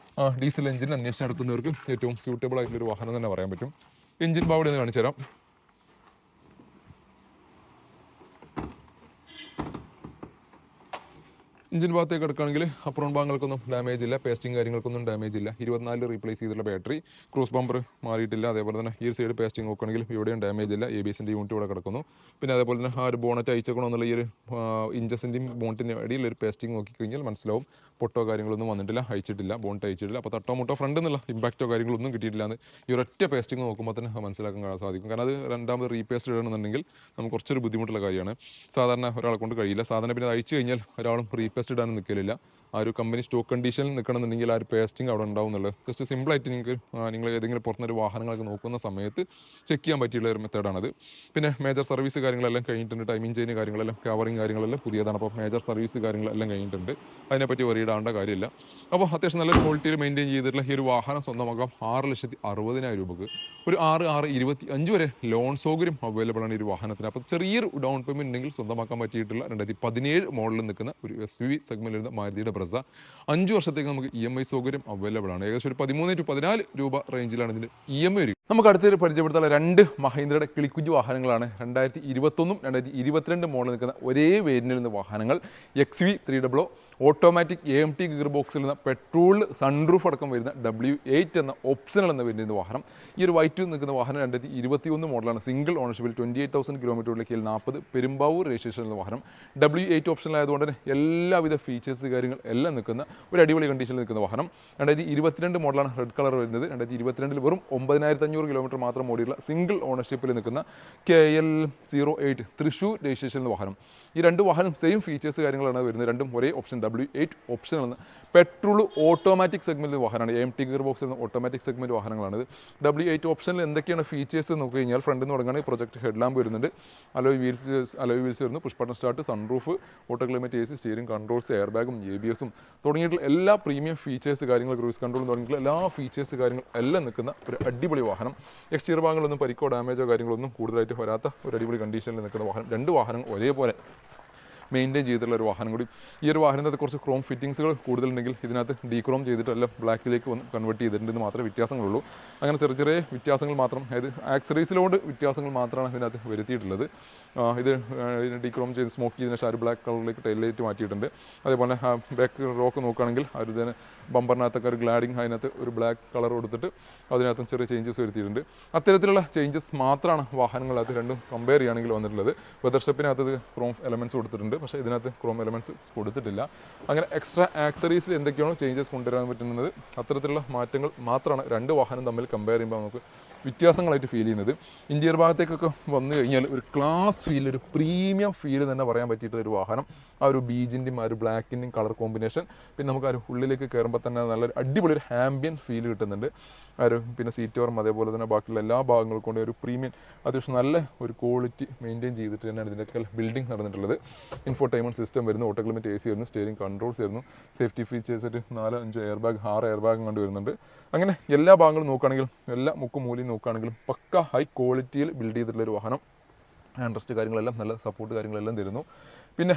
ഡീസൽ എഞ്ചിൻ അന്വേഷിച്ച് നടക്കുന്നവർക്ക് ഏറ്റവും സ്യൂട്ടബിൾ ആയിട്ടുള്ള ഒരു വാഹനം തന്നെ പറയാൻ പറ്റും. എഞ്ചിൻ ബോഡി ഒന്ന് കാണിച്ചു തരാം. എഞ്ചിൻ ഭാഗത്തേക്ക് എടുക്കുകയാണെങ്കിൽ അപ്പുറം ഭാഗങ്ങൾക്കൊന്നും ഡാമേജ് ഇല്ല, പേസ്റ്റിംഗ് കാര്യങ്ങൾക്കൊന്നും ഡാമേജ് ഇല്ല. 24 റീപ്ലേസ് ചെയ്തിട്ടുള്ള ബാറ്ററി, ക്രൂസ് ബമ്പർ മാറിയിട്ടില്ല. അതേപോലെ തന്നെ ഈ സൈഡ് പേസ്റ്റിംഗ് നോക്കുകയാണെങ്കിൽ ഇവിടെയും ഡാമേജ് ഇല്ല. ABSന്റെ യൂണിറ്റ് ഇവിടെ കിടക്കുന്നു. പിന്നെ അതേപോലെ തന്നെ ആ ഒരു ബോണറ്റ് അയച്ചേക്കണമെന്നുള്ള ഈ ഒരു ഇഞ്ചസിൻ്റെയും ബോണ്ടിൻ്റെ ഇടയിൽ ഒരു പേസ്റ്റിംഗ് നോക്കിക്കഴിഞ്ഞാൽ മനസ്സിലാവും. പൊട്ടോ കാര്യങ്ങളൊന്നും വന്നിട്ടില്ല, അയച്ചിട്ടില്ല, ബോണ്ട് അയച്ചിട്ടില്ല. അപ്പോൾ തട്ടോ മുട്ടോ ഫ്രണ്ട് എന്നുള്ള ഇമ്പാക്റ്റോ കാര്യങ്ങളൊന്നും കിട്ടിയിട്ടില്ല എന്ന് ഈ ഒരൊറ്റ പേസ്റ്റിംഗ് നോക്കുമ്പോൾ തന്നെ മനസ്സിലാക്കാൻ സാധിക്കും. കാരണം അത് രണ്ടാമത് റീപേസ്റ്റ് ഇടണമെന്നുണ്ടെങ്കിൽ നമുക്ക് കുറച്ചൊരു ബുദ്ധിമുട്ടുള്ള കാര്യമാണ്. സാധാരണ ഒരാളെ കൊണ്ട് കഴിയില്ല. സാധാരണ പിന്നെ അയച്ചു കഴിഞ്ഞാൽ ഒരാളും റീപേസ്റ്റ് ഇടാനും നിൽക്കലില്ല. ആ ഒരു കമ്പനി സ്റ്റോക്ക് കണ്ടീഷനിൽ നിൽക്കണമെന്നുണ്ടെങ്കിൽ ആ ഒരു പേസ്റ്റിംഗ് അവിടെ ഉണ്ടാവും എന്നുള്ളത് ജസ്റ്റ് സിമ്പിളായിട്ട് നിങ്ങൾ ഏതെങ്കിലും പുറത്തുനിന്നൊരു വാഹനങ്ങളൊക്കെ നോക്കുന്ന സമയത്ത് ചെക്ക് ചെയ്യാൻ പറ്റിയുള്ള ഒരു മെത്തേഡാണത്. പിന്നെ മേജർ സർവീസ് കാര്യങ്ങളെല്ലാം കഴിഞ്ഞിട്ടുണ്ട്. ടൈമിംഗ് ചെയിൻ കാര്യങ്ങളെല്ലാം കവറിങ് കാര്യങ്ങളെല്ലാം പുതിയതാണ്. അപ്പോൾ മേജർ സർവീസ് കാര്യങ്ങളെല്ലാം കഴിഞ്ഞിട്ടുണ്ട്. അതിനെപ്പറ്റി വറിയിടാണ്ട കാര്യമില്ല. അപ്പോൾ അത്യാവശ്യം നല്ല ക്വാളിറ്റിയിൽ മെയിൻറ്റെയിൻ ചെയ്തിട്ടുള്ള ഈ ഒരു വാഹനം സ്വന്തമാക്കാം 6,60,000 രൂപക്ക്. ഒരു 6,25 വരെ ലോൺ സൗകര്യം അവൈലബിൾ ആണ് ഈ ഒരു വാഹനത്തിന്. അപ്പോൾ ചെറിയൊരു ഡൗൺ പേയ്മെൻറ്റ് ഉണ്ടെങ്കിൽ സ്വന്തമാക്കാൻ പറ്റിയിട്ടുള്ള 2017 മോഡലിൽ നിൽക്കുന്ന ഒരു SUV സെഗ്മെൻറ്റിൽ വരുന്ന മാരുതിയുടെ ബ്രസ 5 വർഷത്തേക്ക് നമുക്ക് EMI സൗകര്യം അവൈലബിൾ ആണ്. ഏകദേശം ഒരു 13 to 14 രൂപ റേഞ്ചിലാണ് ഇതിൻ്റെ EMI വരിക. നമുക്ക് അടുത്തൊരു പരിചയപ്പെടുത്താനുള്ള 2 മഹീന്ദ്രയുടെ കിളിക്കുഞ്ഞു വാഹനങ്ങളാണ്. 2021 2022 മോഡൽ നിൽക്കുന്ന ഒരേ വേരിയന്റിൽ നിന്ന് വാഹനങ്ങൾ. XUV 300 ഓട്ടോമാറ്റിക് AMT ഗിയർ ബോക്സിൽ നിന്ന് പെട്രോൾ സൺറൂഫ് അടക്കം വരുന്ന W8 എന്ന ഓപ്ഷണൽ എന്ന വേരിയന്റ് വാഹനം. ഈ ഒരു വൈറ്റ് നിൽക്കുന്ന വാഹനം 2021 മോഡലാണ്. സിംഗിൾ ഓണർഷിപ്പിൽ 28,000 കിലോമീറ്ററിലേക്ക് 40 പെരുമ്പാവൂർ രജിസ്ട്രേഷൻ എന്ന വാഹനം. W8 ഓപ്ഷണൽ ആയതുകൊണ്ട് തന്നെ എല്ലാവിധ ഫീച്ചേഴ്സ് കാര്യങ്ങൾ എല്ലാം നിൽക്കുന്ന ഒരു അടിപൊളി കണ്ടീഷനിൽ നിൽക്കുന്ന വാഹനം. 2022 മോഡലാണ് റെഡ് കളർ വരുന്നത്. 2022 വെറും 9,500 കിലോമീറ്റർ മാത്രം ഓടിയുള്ള സിംഗിൾ ഓണർഷിപ്പിൽ നിൽക്കുന്ന KL 08 തൃശ്ശൂർ രജിസ്ട്രേഷൻ എന്ന വാഹനം. ഈ 2 വാഹനം സെയിം ഫീച്ചേഴ്സ് കാര്യങ്ങളാണ് വരുന്നത്. രണ്ടും ഒരേ ഓപ്ഷൻ W8 ഓപ്ഷൻ ആണ്. പെട്രോൾ ഓട്ടോമാറ്റിക് സെഗ്മെൻറ്റ് വാഹനമാണ്. AMT ഗിയർ ബോക്സിൽ നിന്ന് ഓട്ടോമാറ്റിക് സെഗ്മെൻറ്റ് വാഹനങ്ങളാണിത്. W8 ഓപ്ഷനിൽ എന്തൊക്കെയാണ് ഫീച്ചേഴ്സ് നോക്കി കഴിഞ്ഞാൽ ഫ്രണ്ടിൽ നിന്ന് തുടങ്ങുകയാണെങ്കിൽ പ്രൊജക്ട് ഹെഡ് ലാമ്പ് വരുന്നുണ്ട്, അലോയ് വീൽസ് വരുന്നു, push button start, sunroof, auto climate AC, steering controls, air ബാഗും ABSഉം തുടങ്ങിയിട്ടുള്ള എല്ലാ പ്രീമിയം ഫീച്ചേഴ്സ് കാര്യങ്ങൾ, ക്രൂസ് കൺട്രോളും തുടങ്ങിയിട്ടുള്ള എല്ലാ ഫീച്ചേഴ്സ് കാര്യങ്ങൾ എല്ലാം നിൽക്കുന്ന ഒരു അടിപൊളി വാഹനം. എക്സ്റ്റീരിയർ ഭാഗങ്ങളൊന്നും പരിക്കോ ഡാമേജോ കാര്യങ്ങളൊന്നും കൂടുതലായിട്ട് വരാത്ത ഒരു അടിപൊളി കണ്ടീഷനിൽ നിൽക്കുന്ന വാഹനം. 2 വാഹനം ഒരേപോലെ മെയിൻറ്റെയിൻ ചെയ്തിട്ടുള്ള ഒരു വാഹനം കൂടി. ഈ ഒരു വാഹനത്തിൽ കുറച്ച് ക്രോം ഫിറ്റിങ്സുകൾ കൂടുതലുണ്ടെങ്കിൽ ഇതിനകത്ത് ഡീക്രോം ചെയ്തിട്ട് എല്ലാം ബ്ലാക്കിലേക്ക് വന്ന് കൺവേർട്ട് ചെയ്തിട്ടുണ്ടെന്ന് മാത്രമേ വ്യത്യാസങ്ങളുള്ളൂ. അങ്ങനെ ചെറിയ ചെറിയ വ്യത്യാസങ്ങൾ മാത്രം, അതായത് ആക്സറീസിലോട് വ്യത്യാസങ്ങൾ മാത്രമാണ് ഇതിനകത്ത് വരുത്തിയിട്ടുള്ളത്. ഇത് ഡീക്രോം ചെയ്ത് സ്മോക്ക് ചെയ്തതിന് ശേഷം ഒരു ബ്ലാക്ക് കളറിലേക്ക് ടൈൽ ലൈറ്റ് മാറ്റിയിട്ടുണ്ട്. അതേപോലെ ബാക്ക് റോക്ക് നോക്കുകയാണെങ്കിൽ ഒരു ഇതിന് ബമ്പറിനകത്തൊക്കെ ഒരു ഗ്ലാഡിങ്, അതിനകത്ത് ഒരു ബ്ലാക്ക് കളർ കൊടുത്തിട്ട് അതിനകത്തും ചെറിയ ചേഞ്ചസ് വരുത്തിയിട്ടുണ്ട്. അത്തരത്തിലുള്ള ചേഞ്ചസ് മാത്രമാണ് വാഹനങ്ങളകത്ത് രണ്ടും കമ്പയർ ചെയ്യുകയാണെങ്കിൽ വന്നിട്ടുള്ളത്. വെതർ സ്റ്റെപ്പിനകത്ത് ക്രോം എലമെൻറ്റ്സ് കൊടുത്തിട്ടുണ്ട്, പക്ഷേ ഇതിനകത്ത് ക്രോം എലമെൻറ്റ്സ് കൊടുത്തിട്ടില്ല. അങ്ങനെ എക്സ്ട്രാ ആക്സറീസിൽ എന്തൊക്കെയാണോ ചേഞ്ചസ് കൊണ്ടുവരാൻ പറ്റുന്നത് അത്തരത്തിലുള്ള മാറ്റങ്ങൾ മാത്രമാണ് 2 വാഹനം തമ്മിൽ കമ്പയർ ചെയ്യുമ്പോൾ നമുക്ക് വ്യത്യാസങ്ങളായിട്ട് ഫീൽ ചെയ്യുന്നത്. ഇന്റീരിയർ ഭാഗത്തേക്കൊക്കെ വന്നു കഴിഞ്ഞാൽ ഒരു ക്ലാസ് ഫീൽ, ഒരു പ്രീമിയം ഫീൽ തന്നെ പറയാൻ പറ്റിയിട്ടുള്ള ഒരു വാഹനം. ആ ഒരു ബീജിൻ്റെയും ആ ഒരു ബ്ലാക്കിൻ്റെയും കളർ കോമ്പിനേഷൻ, പിന്നെ നമുക്ക് ആ ഒരു ഉള്ളിലേക്ക് കയറുമ്പോൾ തന്നെ നല്ലൊരു അടിപൊളി ഒരു ആംബിയൻ ഫീൽ കിട്ടുന്നുണ്ട്. ആ ഒരു പിന്നെ സീറ്റ് കവറും അതേപോലെ തന്നെ ബാക്കിയുള്ള എല്ലാ ഭാഗങ്ങളും കൊണ്ട് ഒരു പ്രീമിയം അത്യാവശ്യം നല്ല ഒരു ക്വാളിറ്റി മെയിൻറ്റെയിൻ ചെയ്തിട്ട് തന്നെയാണ് ഇതിൻ്റെയൊക്കെ ബിൽഡിംഗ് നടന്നിട്ടുള്ളത്. ഇൻഫോർടൈൻമെൻറ്റ് സിസ്റ്റം വരുന്നു, ഓട്ടോ ക്ലൈമറ്റ് AC വരുന്നു, സ്റ്റിയറിംഗ് കൺട്രോൾസ് വരുന്നു, സേഫ്റ്റി ഫീച്ചേഴ്സ് ആയിട്ട് 4-5 എയർ ബാഗ് 6 എയർ ബാഗും കണ്ടു വരുന്നുണ്ട്. അങ്ങനെ എല്ലാ ഭാഗങ്ങളും നോക്കുകയാണെങ്കിലും എല്ലാ മുക്കും മൂലയും നോക്കുകയാണെങ്കിലും പക്ക ഹൈ ക്വാളിറ്റിയിൽ ബിൽഡ് ചെയ്തിട്ടുള്ള ഒരു വാഹനം. ഹാൻഡ് റെസ്റ്റ് കാര്യങ്ങളെല്ലാം നല്ല സപ്പോർട്ട് കാര്യങ്ങളെല്ലാം തരുന്നു. പിന്നെ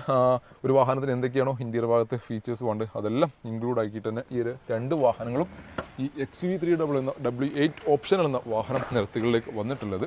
ഒരു വാഹനത്തിന് എന്തൊക്കെയാണോ ഇന്റീരിയർ ഭാഗത്തെ ഫീച്ചേഴ്സ് വേണ്ടത് അതെല്ലാം ഇൻക്ലൂഡ് ആക്കിയിട്ട് തന്നെ ഈ 2 വാഹനങ്ങളും ഈ XUV 300 എന്ന W8 ഓപ്ഷണൽ എന്ന വാഹനം നിരത്തുകളിലേക്ക് വന്നിട്ടുള്ളത്.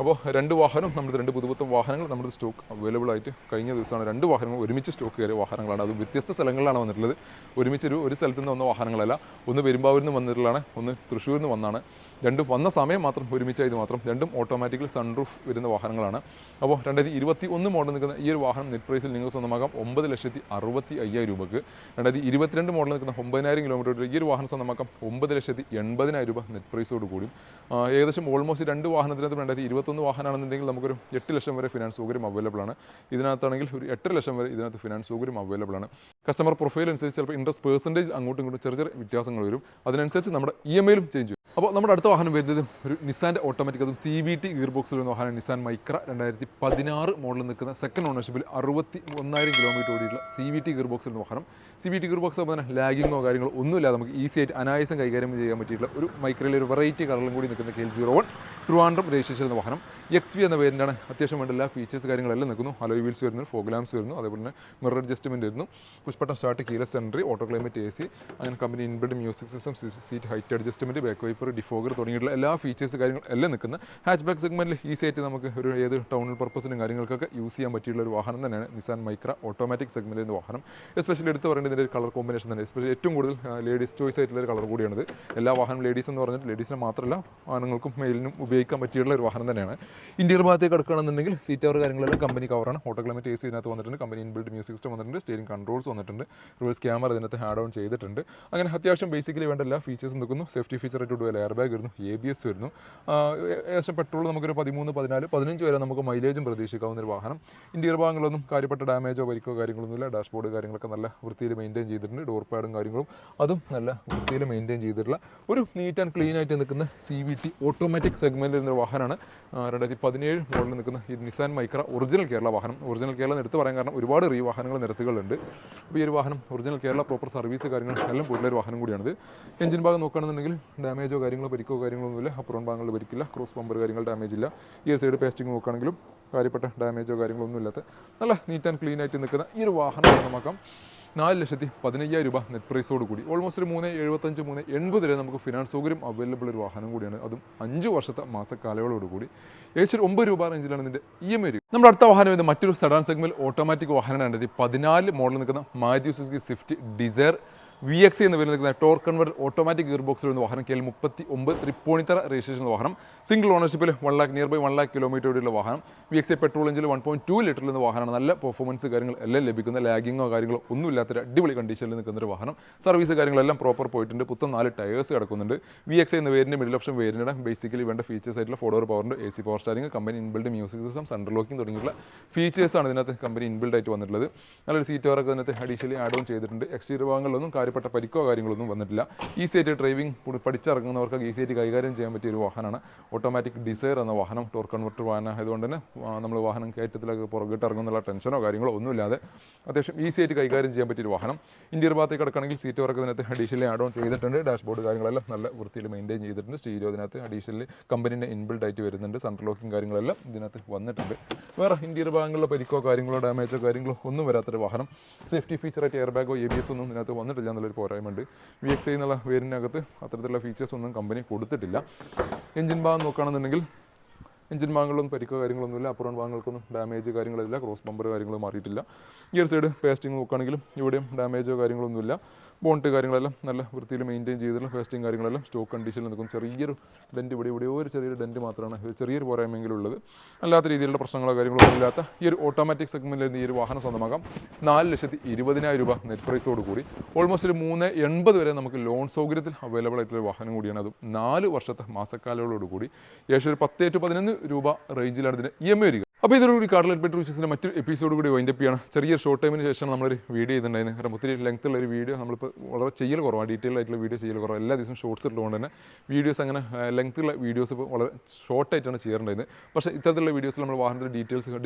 അപ്പോൾ 2 വാഹനം നമ്മുടെ 2 പുതുപുത്തൻ വാഹനങ്ങൾ നമ്മുടെ സ്റ്റോക്ക് അവൈലബിൾ ആയിട്ട് കഴിഞ്ഞ ദിവസമാണ് 2 വാഹനങ്ങൾ ഒരുമിച്ച് സ്റ്റോക്ക് കയറിയ വാഹനങ്ങളാണ്. അത് വ്യത്യസ്ത സ്ഥലങ്ങളിലാണ് വന്നിട്ടുള്ളത്. ഒരുമിച്ച് ഒരു സ്ഥലത്ത് നിന്ന് വന്ന വാഹനങ്ങളല്ല. ഒന്ന് പെരുമ്പാവൂരിൽ നിന്ന് വന്നിട്ടുള്ളതാണ്, ഒന്ന് തൃശ്ശൂരിൽ നിന്ന് വന്നാണ്. രണ്ടും വന്ന സമയം മാത്രം ഒരുമിച്ചായത് മാത്രം. രണ്ടും ഓട്ടോമാറ്റിക്കലി സൺറൂഫ് വരുന്ന വാഹനങ്ങളാണ്. അപ്പോൾ 2021 മോഡൽ നിൽക്കുന്ന ഈ ഒരു വാഹനം നെറ്റ് പ്രൈസിൽ നിങ്ങൾക്ക് സ്വന്തമാക്കാം 9,65,000 രൂപയ്ക്ക്. 2022 മോഡൽ നിൽക്കുന്ന 9,000 കിലോമീറ്റർ ഈ ഒരു വാഹനം സ്വന്തമാക്കാം 9,80,000 രൂപ നെറ്റ് പ്രൈസോട് കൂടി. ഏകദേശം ഓൾമോസ്റ്റ് 2 വാഹനത്തിനകത്ത് 2021 വാഹനമാണെന്നുണ്ടെങ്കിൽ നമുക്കൊരു 8 ലക്ഷം വരെ ഫിനാൻസ് സൗകര്യം അവൈലബിൾ ആണ്. ഇതിനകത്താണെങ്കിൽ ഒരു 8 ലക്ഷം വരെ ഇതിനകത്ത് ഫിനാൻസ് സൗകര്യം അവൈലബിൾ ആണ്. കസ്റ്റമർ പ്രൊഫൈൽ അനുസരിച്ച് ചിലപ്പോൾ ഇൻട്രസ്റ്റ് പെർസെൻറ്റേജ് അങ്ങോട്ടും ഇങ്ങോട്ടും ചെറിയ ചെറിയ വ്യത്യാസങ്ങൾ വരും. അതിനനുസരിച്ച് നമ്മുടെ EMI-ലും ചേഞ്ച് ചെയ്യും. അപ്പോൾ നമ്മുടെ അടുത്ത വാഹനം വരുന്നത് ഒരു നിസാൻ്റെ ഓട്ടോമാറ്റിക്, അതും CVT ഗിയർ ബോക്സിൽ വരുന്ന വാഹനം നിസാൻ മൈക്ര 2016 മോഡലിൽ നിൽക്കുന്ന സെക്കൻഡ് ഓണർഷിപ്പിൽ 61,000 കിലോമീറ്റർ ഓടിയിട്ടുള്ള CVT ഗിയർ ബോക്സിൽ വരുന്ന വാഹനം. CVT ഗിയർ ബോക്സ് ആകുമ്പോൾ തന്നെ ലാഗിങ്ങോ കാര്യങ്ങളോ ഒന്നുമില്ല, നമുക്ക് ഈസി ആയിട്ട് അനായാസം കൈകാര്യം ചെയ്യാൻ പറ്റിയിട്ടുള്ള ഒരു മൈക്രയിലെ ഒരു വെറൈറ്റി കളറിലും കൂടി നിൽക്കുന്ന KL01 ട്രിവാൻഡ്രം രജിസ്ട്രേഷൻ എന്ന വാഹനം. XV എന്ന പേരിൻ്റാണ്. അത്യാവശ്യം വേണ്ട എല്ലാ ഫീച്ചേഴ്സ് കാര്യങ്ങളെല്ലാം നിൽക്കുന്നു. അലോയ് വീൽസ് വരുന്നു, ഫോഗ് ലാംപ്സ് വരുന്നു, അതേപോലെ തന്നെ മിറർ അഡ്ജസ്റ്റ്മെൻറ്റ് വരുന്നു, push button start, keyless entry, auto climate AC, അങ്ങനെ company inbuilt music system, seat height adjustment, back wiper, defogger തുടങ്ങിയിട്ടുള്ള എല്ലാ ഫീച്ചേഴ്സ് കാര്യങ്ങൾ എല്ലാം നിൽക്കുന്ന ഹാച്ച് ബാക്ക് സെഗ്മെൻറ്റിൽ ഈസി ആയിട്ട് നമുക്ക് ഒരു ഏത് ടൗണിൽ പർപ്പസിനും കാര്യങ്ങൾക്കൊക്കെ യൂസ് ചെയ്യാൻ പറ്റിയുള്ള ഒരു വാഹനം തന്നെയാണ് നിസാൻ മൈക്ര ഓട്ടോമാറ്റിക് സെഗ്മെൻറ്റിൽ നിന്ന് വാഹനം. എസ്പെഷ്യലി എടുത്ത് പറയേണ്ടത് ഇതിൻ്റെ ഒരു കളർ കോമ്പിനേഷൻ തന്നെ. എസ്പെഷ്യലി ഏറ്റവും കൂടുതൽ ലേഡീസ് ചോയ്സ് ആയിട്ടുള്ള ഒരു കളർ കൂടിയാണിത്. എല്ലാ വാഹനം ലേഡീസ് എന്ന് പറഞ്ഞിട്ട് ലേഡീസിനെ മാത്രമല്ല ആണുങ്ങൾക്കും മെയിലിനും ഉപയോഗിക്കാൻ പറ്റിയുള്ള ഒരു വാഹനം തന്നെയാണ്. ഇന്റീരിയർ ഭാഗത്തേക്ക് കിടക്കുകയാണെന്നുണ്ടെങ്കിൽ സീറ്റ് കവർ കാര്യങ്ങളെല്ലാം കമ്പനി കവറാണ്. ഓട്ടോ ക്ലൈമറ്റ് AC ഇതിനകത്ത് വന്നിട്ടുണ്ട്, കമ്പനി ഇൻബിൽഡ് മ്യൂസിക് സിസ്റ്റം വന്നിട്ടുണ്ട്, സ്റ്റിയറിംഗ് കൺട്രോൾസ് വന്നിട്ടുണ്ട്, റിവേഴ്സ് ക്യാമറ ഇതിനകത്ത് ആഡ് ഓൺ ചെയ്തിട്ടുണ്ട്. അങ്ങനെ അത്യാവശ്യം ബേസിക്കലി വേണ്ട എല്ലാ ഫീച്ചേഴ്സും നിൽക്കുന്നു. സേഫ്റ്റി ഫീച്ചർ ആയിട്ട് ഡുവൽ എയർ ബാഗ് വരുന്നു, ABS വരുന്നു. ഏകദേശം പെട്രോൾ നമുക്കൊരു 13, 14, 15 വരെ നമുക്ക് മൈലേജും പ്രതീക്ഷിക്കാവുന്ന ഒരു വാഹനം. ഇന്റീരിയർ ഭാഗങ്ങളൊന്നും കാര്യപ്പെട്ട ഡാമേജോ പരിക്കോ കാര്യങ്ങളൊന്നുമില്ല. ഡാഷ്ബോർഡ് കാര്യങ്ങളൊക്കെ നല്ല വൃത്തിയിൽ മെയിൻറ്റെയിൻ ചെയ്തിട്ടുണ്ട്. ഡോർ പാഡും കാര്യങ്ങളും അതും നല്ല വൃത്തിയിൽ മെയിൻറ്റെയിൻ ചെയ്തിട്ടുള്ള ഒരു നീറ്റ് ആൻഡ് ക്ലീൻ ആയിട്ട് നിൽക്കുന്ന CVT ഓട്ടോമാറ്റിക് സെഗ്മെൻറ്റിൽ നിന്നൊരു വാഹനമാണ്. 2017 മോഡലിൽ നിൽക്കുന്ന ഈ നിസാൻ മൈക്ര ഒറിജിനൽ കേരള വാഹനം. ഒറിജിനൽ കേരള എടുത്ത് പറയാൻ കാരണം ഒരുപാട് വാഹനങ്ങൾ നിരത്തുകളുണ്ട്. അപ്പോൾ ഈ ഒരു വാഹനം ഒറിജിനൽ കേരള പ്രോപ്പർ സർവീസ് കാര്യങ്ങൾ എല്ലാം കൂടുതലൊരു വാഹനം കൂടിയാണിത്. എഞ്ചിൻ ഭാഗം നോക്കുകയാണെന്നുണ്ടെങ്കിൽ ഡാമേജോ കാര്യങ്ങളോ പരിക്കോ കാര്യങ്ങളൊന്നുമില്ല. അപ്പുറം ഭാഗങ്ങളിൽ പരിക്കില്ല, ക്രോസ് ബമ്പർ കാര്യങ്ങൾ ഡാമേജ് ഇല്ല. ഈ സൈഡ് പേസ്റ്റിംഗ് നോക്കുകയാണെങ്കിലും കാര്യപ്പെട്ട ഡാമേജോ കാര്യങ്ങളൊന്നും ഇല്ലാത്ത നല്ല നീറ്റ് ആൻഡ് ക്ലീൻ ആയിട്ട് നിൽക്കുന്ന ഈ ഒരു വാഹനം സ്വന്തമാക്കാം 4,15,000 രൂപ നെറ്റ് പ്രൈസോട് കൂടി. ഓൾമോസ്റ്റ് ഒരു 3,75, 3,80 വരെ നമുക്ക് ഫിനാൻസ് സൗകര്യം അവൈലബിൾ ഒരു വാഹനം കൂടിയാണ്. അതും 5 വർഷത്തെ മാസക്കാലയളവോട് കൂടി. ഏകദേശം 9 രൂപ റേഞ്ചിലാണ് ഇതിൻ്റെ EMI. നമ്മുടെ അടുത്ത വാഹനം ഇത് മറ്റൊരു സെഡാൻ സെഗ്മെന്റ് ഓട്ടോമാറ്റിക് വാഹനമാണ്. 2014 മോഡലിൽ നിൽക്കുന്ന Maruti Suzuki Swift Dzire VXI എന്ന് പേരിൽ നിൽക്കുന്ന ടോർക്ക് കൺവെർട്ടർ ഓട്ടോമാറ്റിക് ഗിയർ ബോക്സിൽ വരുന്ന വാഹനം. KL39 തൃപ്പൂണിത്തറ രജിസ്ട്രേഷൻ വാഹനം. സിംഗിൾ ഓണർഷിപ്പിൽ 1 lakh nearby 1 lakh kilometre ഓടിയുള്ള വാഹനം. VXI പെട്രോൾ എഞ്ചിൽ 1.2 ലിറ്ററിൽ നിന്ന് വാഹനമാണ്. നല്ല പെർഫോമൻസ് കാര്യങ്ങൾ എല്ലാം ലഭിക്കുന്ന, ലാഗിങ്ങോ കാര്യങ്ങളോ ഒന്നും ഇല്ലാത്തൊരു അടിപൊളി കണ്ടീഷനിൽ നിൽക്കുന്നൊരു വാഹനം. സർവീസ് കാര്യങ്ങളെല്ലാം പ്രോപ്പർ പോയിട്ടുണ്ട്. പുത്തൻ 4 ടയേഴ്സ് കിടക്കുന്നുണ്ട്. VXI എന്ന പേരിൻ്റെ മിഡിൽ ഓപ്ഷൻ വേരിയൻ്റ് ബേസിക്കലി വേണ്ട ഫീച്ചേഴ്സ് ആയിട്ടുള്ള 4 ഡോർ പവറിൻ്റെ AC power steering, company inbuilt music system, central locking തുടങ്ങിയിട്ടുള്ള ഫീച്ചേഴ്സാണ് ഇതിനകത്ത് കമ്പനി ഇൻബിൽഡ് ആയിട്ട് വന്നിട്ടുള്ളത്. നല്ലൊരു സീറ്റ് കവറൊക്കെ ഇതിനകത്ത് അഡീഷണലി ആഡ് ഓൺ ചെയ്തിട്ടുണ്ട്. എക്സ്റ്റീരിയർ ഭാഗങ്ങളിലൊന്നും കാര്യപ്പെട്ട പരിക്കോ കാര്യങ്ങളൊന്നും വന്നിട്ടില്ല. ഈസി ആയിട്ട് ഡ്രൈവിംഗ് പഠിച്ചിറങ്ങുന്നവർക്ക് ഈസി ആയിട്ട് കൈകാര്യം ചെയ്യാൻ പറ്റിയ ഒരു വാഹനമാണ് ഓട്ടോമാറ്റിക് ഡിസയർ എന്ന വാഹനം. ടോർക്ക് കൺവെർട്ടർ വാഹനം ആയതുകൊണ്ട് തന്നെ നമ്മൾ വാഹനം കയറ്റത്തിലൊക്കെ പുറകിട്ട് ഇറങ്ങുന്നുള്ള ടെൻഷനോ കാര്യങ്ങളോ ഒന്നുമില്ലാതെ അത്യാവശ്യം ഈസി ആയിട്ട് കൈകാര്യം ചെയ്യാൻ പറ്റിയൊരു വാഹനം. ഇന്റീരിയർ ഭാഗത്തേക്ക് കിടക്കുകയാണെങ്കിൽ സീറ്റ് വർക്ക് ഇതിനകത്ത് അഡീഷണലി ആഡ് ഓൺ ചെയ്തിട്ടുണ്ട്. ഡാഷ്ബോർഡ് കാര്യങ്ങളെല്ലാം നല്ല വൃത്തിയിൽ മെയിൻറ്റെയിൻ ചെയ്തിട്ടുണ്ട്. സ്റ്റീരിയോ ഇതിനകത്ത് അഡീഷണലി കമ്പനിൻ്റെ ഇൻബിൽഡ് ആയിട്ട് വരുന്നുണ്ട്. സെൻട്രൽ ലോക്കിംഗ് കാര്യങ്ങളെല്ലാം ഇതിനകത്ത് വന്നിട്ടുണ്ട്. വേറെ ഇന്റീരിയർ ഭാഗങ്ങളിലെ പരിക്കോ കാര്യങ്ങളോ ഡാമേജോ കാര്യങ്ങളോ ഒന്നും വരാത്തൊരു വാഹനം. സേഫ്റ്റി ഫീച്ചറായിട്ട് എയർ ബാഗോ ABS ഒന്നും ഇതിനകത്ത് വന്നിട്ടില്ല എന്നുള്ളൊരു പോരായ്മയുണ്ട്. VXI എന്നുള്ള വേരിനകത്ത് അത്തരത്തിലുള്ള ഫീച്ചേഴ്സ് ഒന്നും കമ്പനി കൊടുത്തിട്ടില്ല. എഞ്ചിൻ ഭാഗം നോക്കുകയാണെന്നുണ്ടെങ്കിൽ എഞ്ചിൻ ഭാഗങ്ങളൊന്നും പരിക്കോ കാര്യങ്ങളൊന്നുമില്ല. അപ്പുറം ഭാഗങ്ങൾക്കൊന്നും ഡാമേജ് കാര്യങ്ങളില്ല. ക്രോസ് ബമ്പർ കാര്യങ്ങളോ മാറിയിട്ടില്ല. ഗിയർ സൈഡ് പേസ്റ്റിംഗ് നോക്കുകയാണെങ്കിലും ഇവിടെയും ഡാമേജോ കാര്യങ്ങളൊന്നുമില്ല. ബോണ്ട് കാര്യങ്ങളെല്ലാം നല്ല വൃത്തിയിൽ മെയിൻറ്റെയിൻ ചെയ്തിട്ടുള്ള പേസ്റ്റിംഗ് കാര്യങ്ങളെല്ലാം സ്റ്റോക്ക് കണ്ടീഷനിൽ നിൽക്കും. ചെറിയൊരു ഡെൻറ്റ് ഇവിടെ ഒരു ചെറിയൊരു ഡെൻറ്റ് മാത്രമാണ് ചെറിയൊരു പോരായ്മയെങ്കിലും ഉള്ളത്. അല്ലാത്ത രീതിയിലുള്ള പ്രശ്നങ്ങളോ കാര്യങ്ങളോ ഒന്നും ഇല്ലാത്ത ഈ ഒരു ഓട്ടോമാറ്റിക് സെഗ്മെൻറ്റിൽ ഈ ഒരു വാഹനം സ്വന്തമാക്കാം 4,20,000 രൂപ നെറ്റ് പ്രൈസോട് കൂടി. ഓൾമോസ്റ്റ് ഒരു 3,80 വരെ നമുക്ക് ലോൺ സൗകര്യത്തിൽ അവൈലബിൾ ആയിട്ടുള്ള വാഹനം കൂടിയാണ്. അതും 4 വർഷത്തെ മാസക്കാലകളോട് കൂടി. ഏകദേശം ഒരു 10 to 11 രൂപ റേഞ്ചിലാണ് ഇതിന് EMI വരിക. അപ്പോൾ ഇതോടുകൂടി കാർലെറ്റ് പെട്രോൾ വിഷയത്തിൻ്റെ മറ്റൊരു എപ്പിസോഡ് കൂടി വൈൻഡപ്പ് ചെയ്യണം. ചെറിയൊരു ഷോർട്ട് ടൈമിന് ശേഷം നമ്മളൊരു വീഡിയോ ചെയ്തിട്ടുണ്ടായിരുന്നു. കാരണം ഒത്തിരി ലെങ്ത് ഉള്ള ഒരു വീഡിയോ നമ്മളിപ്പോൾ വളരെ ചെയ്യൽ കുറവാണ്. ഡീറ്റെയിൽ ആയിട്ടുള്ള വീഡിയോ ചെയ്യൽ കുറവാണ്. എല്ലാ ദിവസവും ഷോർട്സ് ഇട്ടുകൊണ്ട് തന്നെ വീഡിയോസ് അങ്ങനെ ലെങ്ത്തുള്ള വീഡിയോസ് ഇപ്പോൾ വളരെ ഷോർട്ടായിട്ടാണ് ചെയ്യാറുണ്ടായിരുന്നത്. പക്ഷേ ഇത്തരത്തിലുള്ള വീഡിയോസിൽ നമ്മൾ വാഹനത്തിൻ്റെ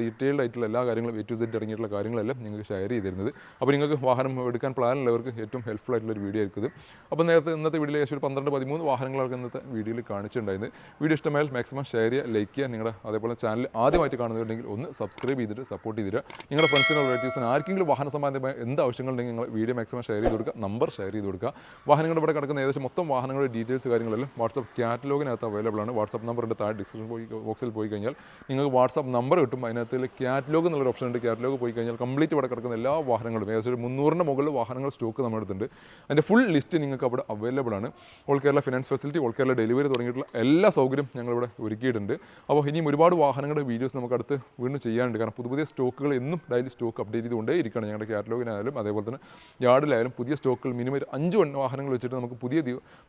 ഡീറ്റെയിൽഡ് ആയിട്ടുള്ള എല്ലാ കാര്യങ്ങളും A to Z അടങ്ങിയിട്ടുള്ള കാര്യങ്ങളെല്ലാം നിങ്ങൾക്ക് ഷെയർ ചെയ്തിരുന്നത്. അപ്പോൾ നിങ്ങൾക്ക് വാഹനം എടുക്കാൻ പ്ലാൻ ഉള്ളവർക്ക് ഏറ്റവും ഹെൽപ്ഫുൾ ആയിട്ടുള്ള ഒരു വീഡിയോ ആയിരിക്കും. അപ്പോൾ ഇന്നത്തെ വീഡിയോയിൽ ഏകദേശം ഒരു 12-13 വാഹനങ്ങളൊക്കെ ഇന്നത്തെ വീഡിയോയിൽ കാണിച്ചിട്ടുണ്ടായിരുന്നു. വീഡിയോ ഇഷ്ടമായാൽ മാക്സിമം ഷെയർ ചെയ്യുക, ലൈക്ക് ചെയ്യുക. നിങ്ങളുടെ അതേപോലെ ചാനൽ ആദ്യമായിട്ട് കാണുന്നവർ കാണുന്നുണ്ടെങ്കിൽ ഒന്ന് സബ്സ്ക്രൈബ് ചെയ്തിട്ട് സപ്പോർട്ട് ചെയ്തിട്ട് നിങ്ങളുടെ ഫ്രണ്ട്സിനോ റിലേറ്റീവ്സിന് ആർക്കെങ്കിലും വാഹന സംബന്ധമായ എന്ത് ആവശ്യങ്ങളുണ്ടെങ്കിൽ നിങ്ങൾ വീഡിയോ മാക്സിമം ഷെയർ ചെയ്ത് കൊടുക്കുക, നമ്പർ ഷെയർ ചെയ്ത് കൊടുക്കുക. വാഹനങ്ങളുടെ ഇവിടെ കിടക്കുന്ന ഏകദേശം മൊത്തം വാഹനങ്ങളുടെ ഡീറ്റെയിൽസ് കാര്യങ്ങളെല്ലാം വാട്സപ്പ് കാറ്റലോഗിനകത്ത് അവൈലബിൾ ആണ്. വാട്സപ്പ് നമ്പറിൻ്റെ താഴെ ഡിസ്ക്രിപ്ഷൻ ബോക്സിൽ പോയി കഴിഞ്ഞാൽ നിങ്ങൾക്ക് വാട്സപ്പ് നമ്പർ കിട്ടും. അതിനകത്ത് കാറ്റലോഗ് എന്നുള്ളൊരു ഓപ്ഷൻ ഉണ്ട്. കാറ്റലോഗ് പോയി കഴിഞ്ഞാൽ കംപ്ലീറ്റ് ഇവിടെ കിടക്കുന്ന എല്ലാ വാഹനങ്ങളും ഏകദേശം ഒരു 300ന് മുകളിൽ വാഹനങ്ങൾ സ്റ്റോക്ക് നമ്മുടെ അടുത്തുണ്ട്. അതിൻ്റെ ഫുൾ ലിസ്റ്റ് നിങ്ങൾക്ക് അവിടെ അവൈലബിൾ ആണ്. All Kerala finance facility, all Kerala delivery തുടങ്ങിയിട്ടുള്ള എല്ലാ സൗകര്യം ഞങ്ങളിവിടെ ഒരുക്കിയിട്ടുണ്ട്. അപ്പോൾ ഇനിയും ഒരുപാട് വാഹനങ്ങളുടെ വീഡിയോസ് നമുക്ക് അടുത്ത് വീണ്ടും ചെയ്യാനുണ്ട്. കാരണം പുതിയ സ്റ്റോക്കുകൾ എന്നും ഡെയിലി സ്റ്റോക്ക് അപ്ഡേറ്റ് ചെയ്തുകൊണ്ടേ ഇരിക്കുകയാണ്. ഞങ്ങളുടെ കാറ്റലോഗിനായാലും അതേപോലെ തന്നെ യാർഡിലായാലും പുതിയ സ്റ്റോക്കുകൾ മിനിമം 5 വാഹനങ്ങൾ വെച്ചിട്ട് നമുക്ക്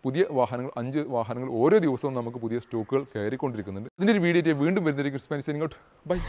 പുതിയ വാഹനങ്ങൾ 5 വാഹനങ്ങൾ ഓരോ ദിവസവും നമുക്ക് പുതിയ സ്റ്റോക്കുകൾ കയറിക്കൊണ്ടിരിക്കുന്നുണ്ട്. ഇതിൻ്റെ ഒരു വീഡിയോ വീണ്ടും വരുന്നതായിരിക്കും. ബൈ.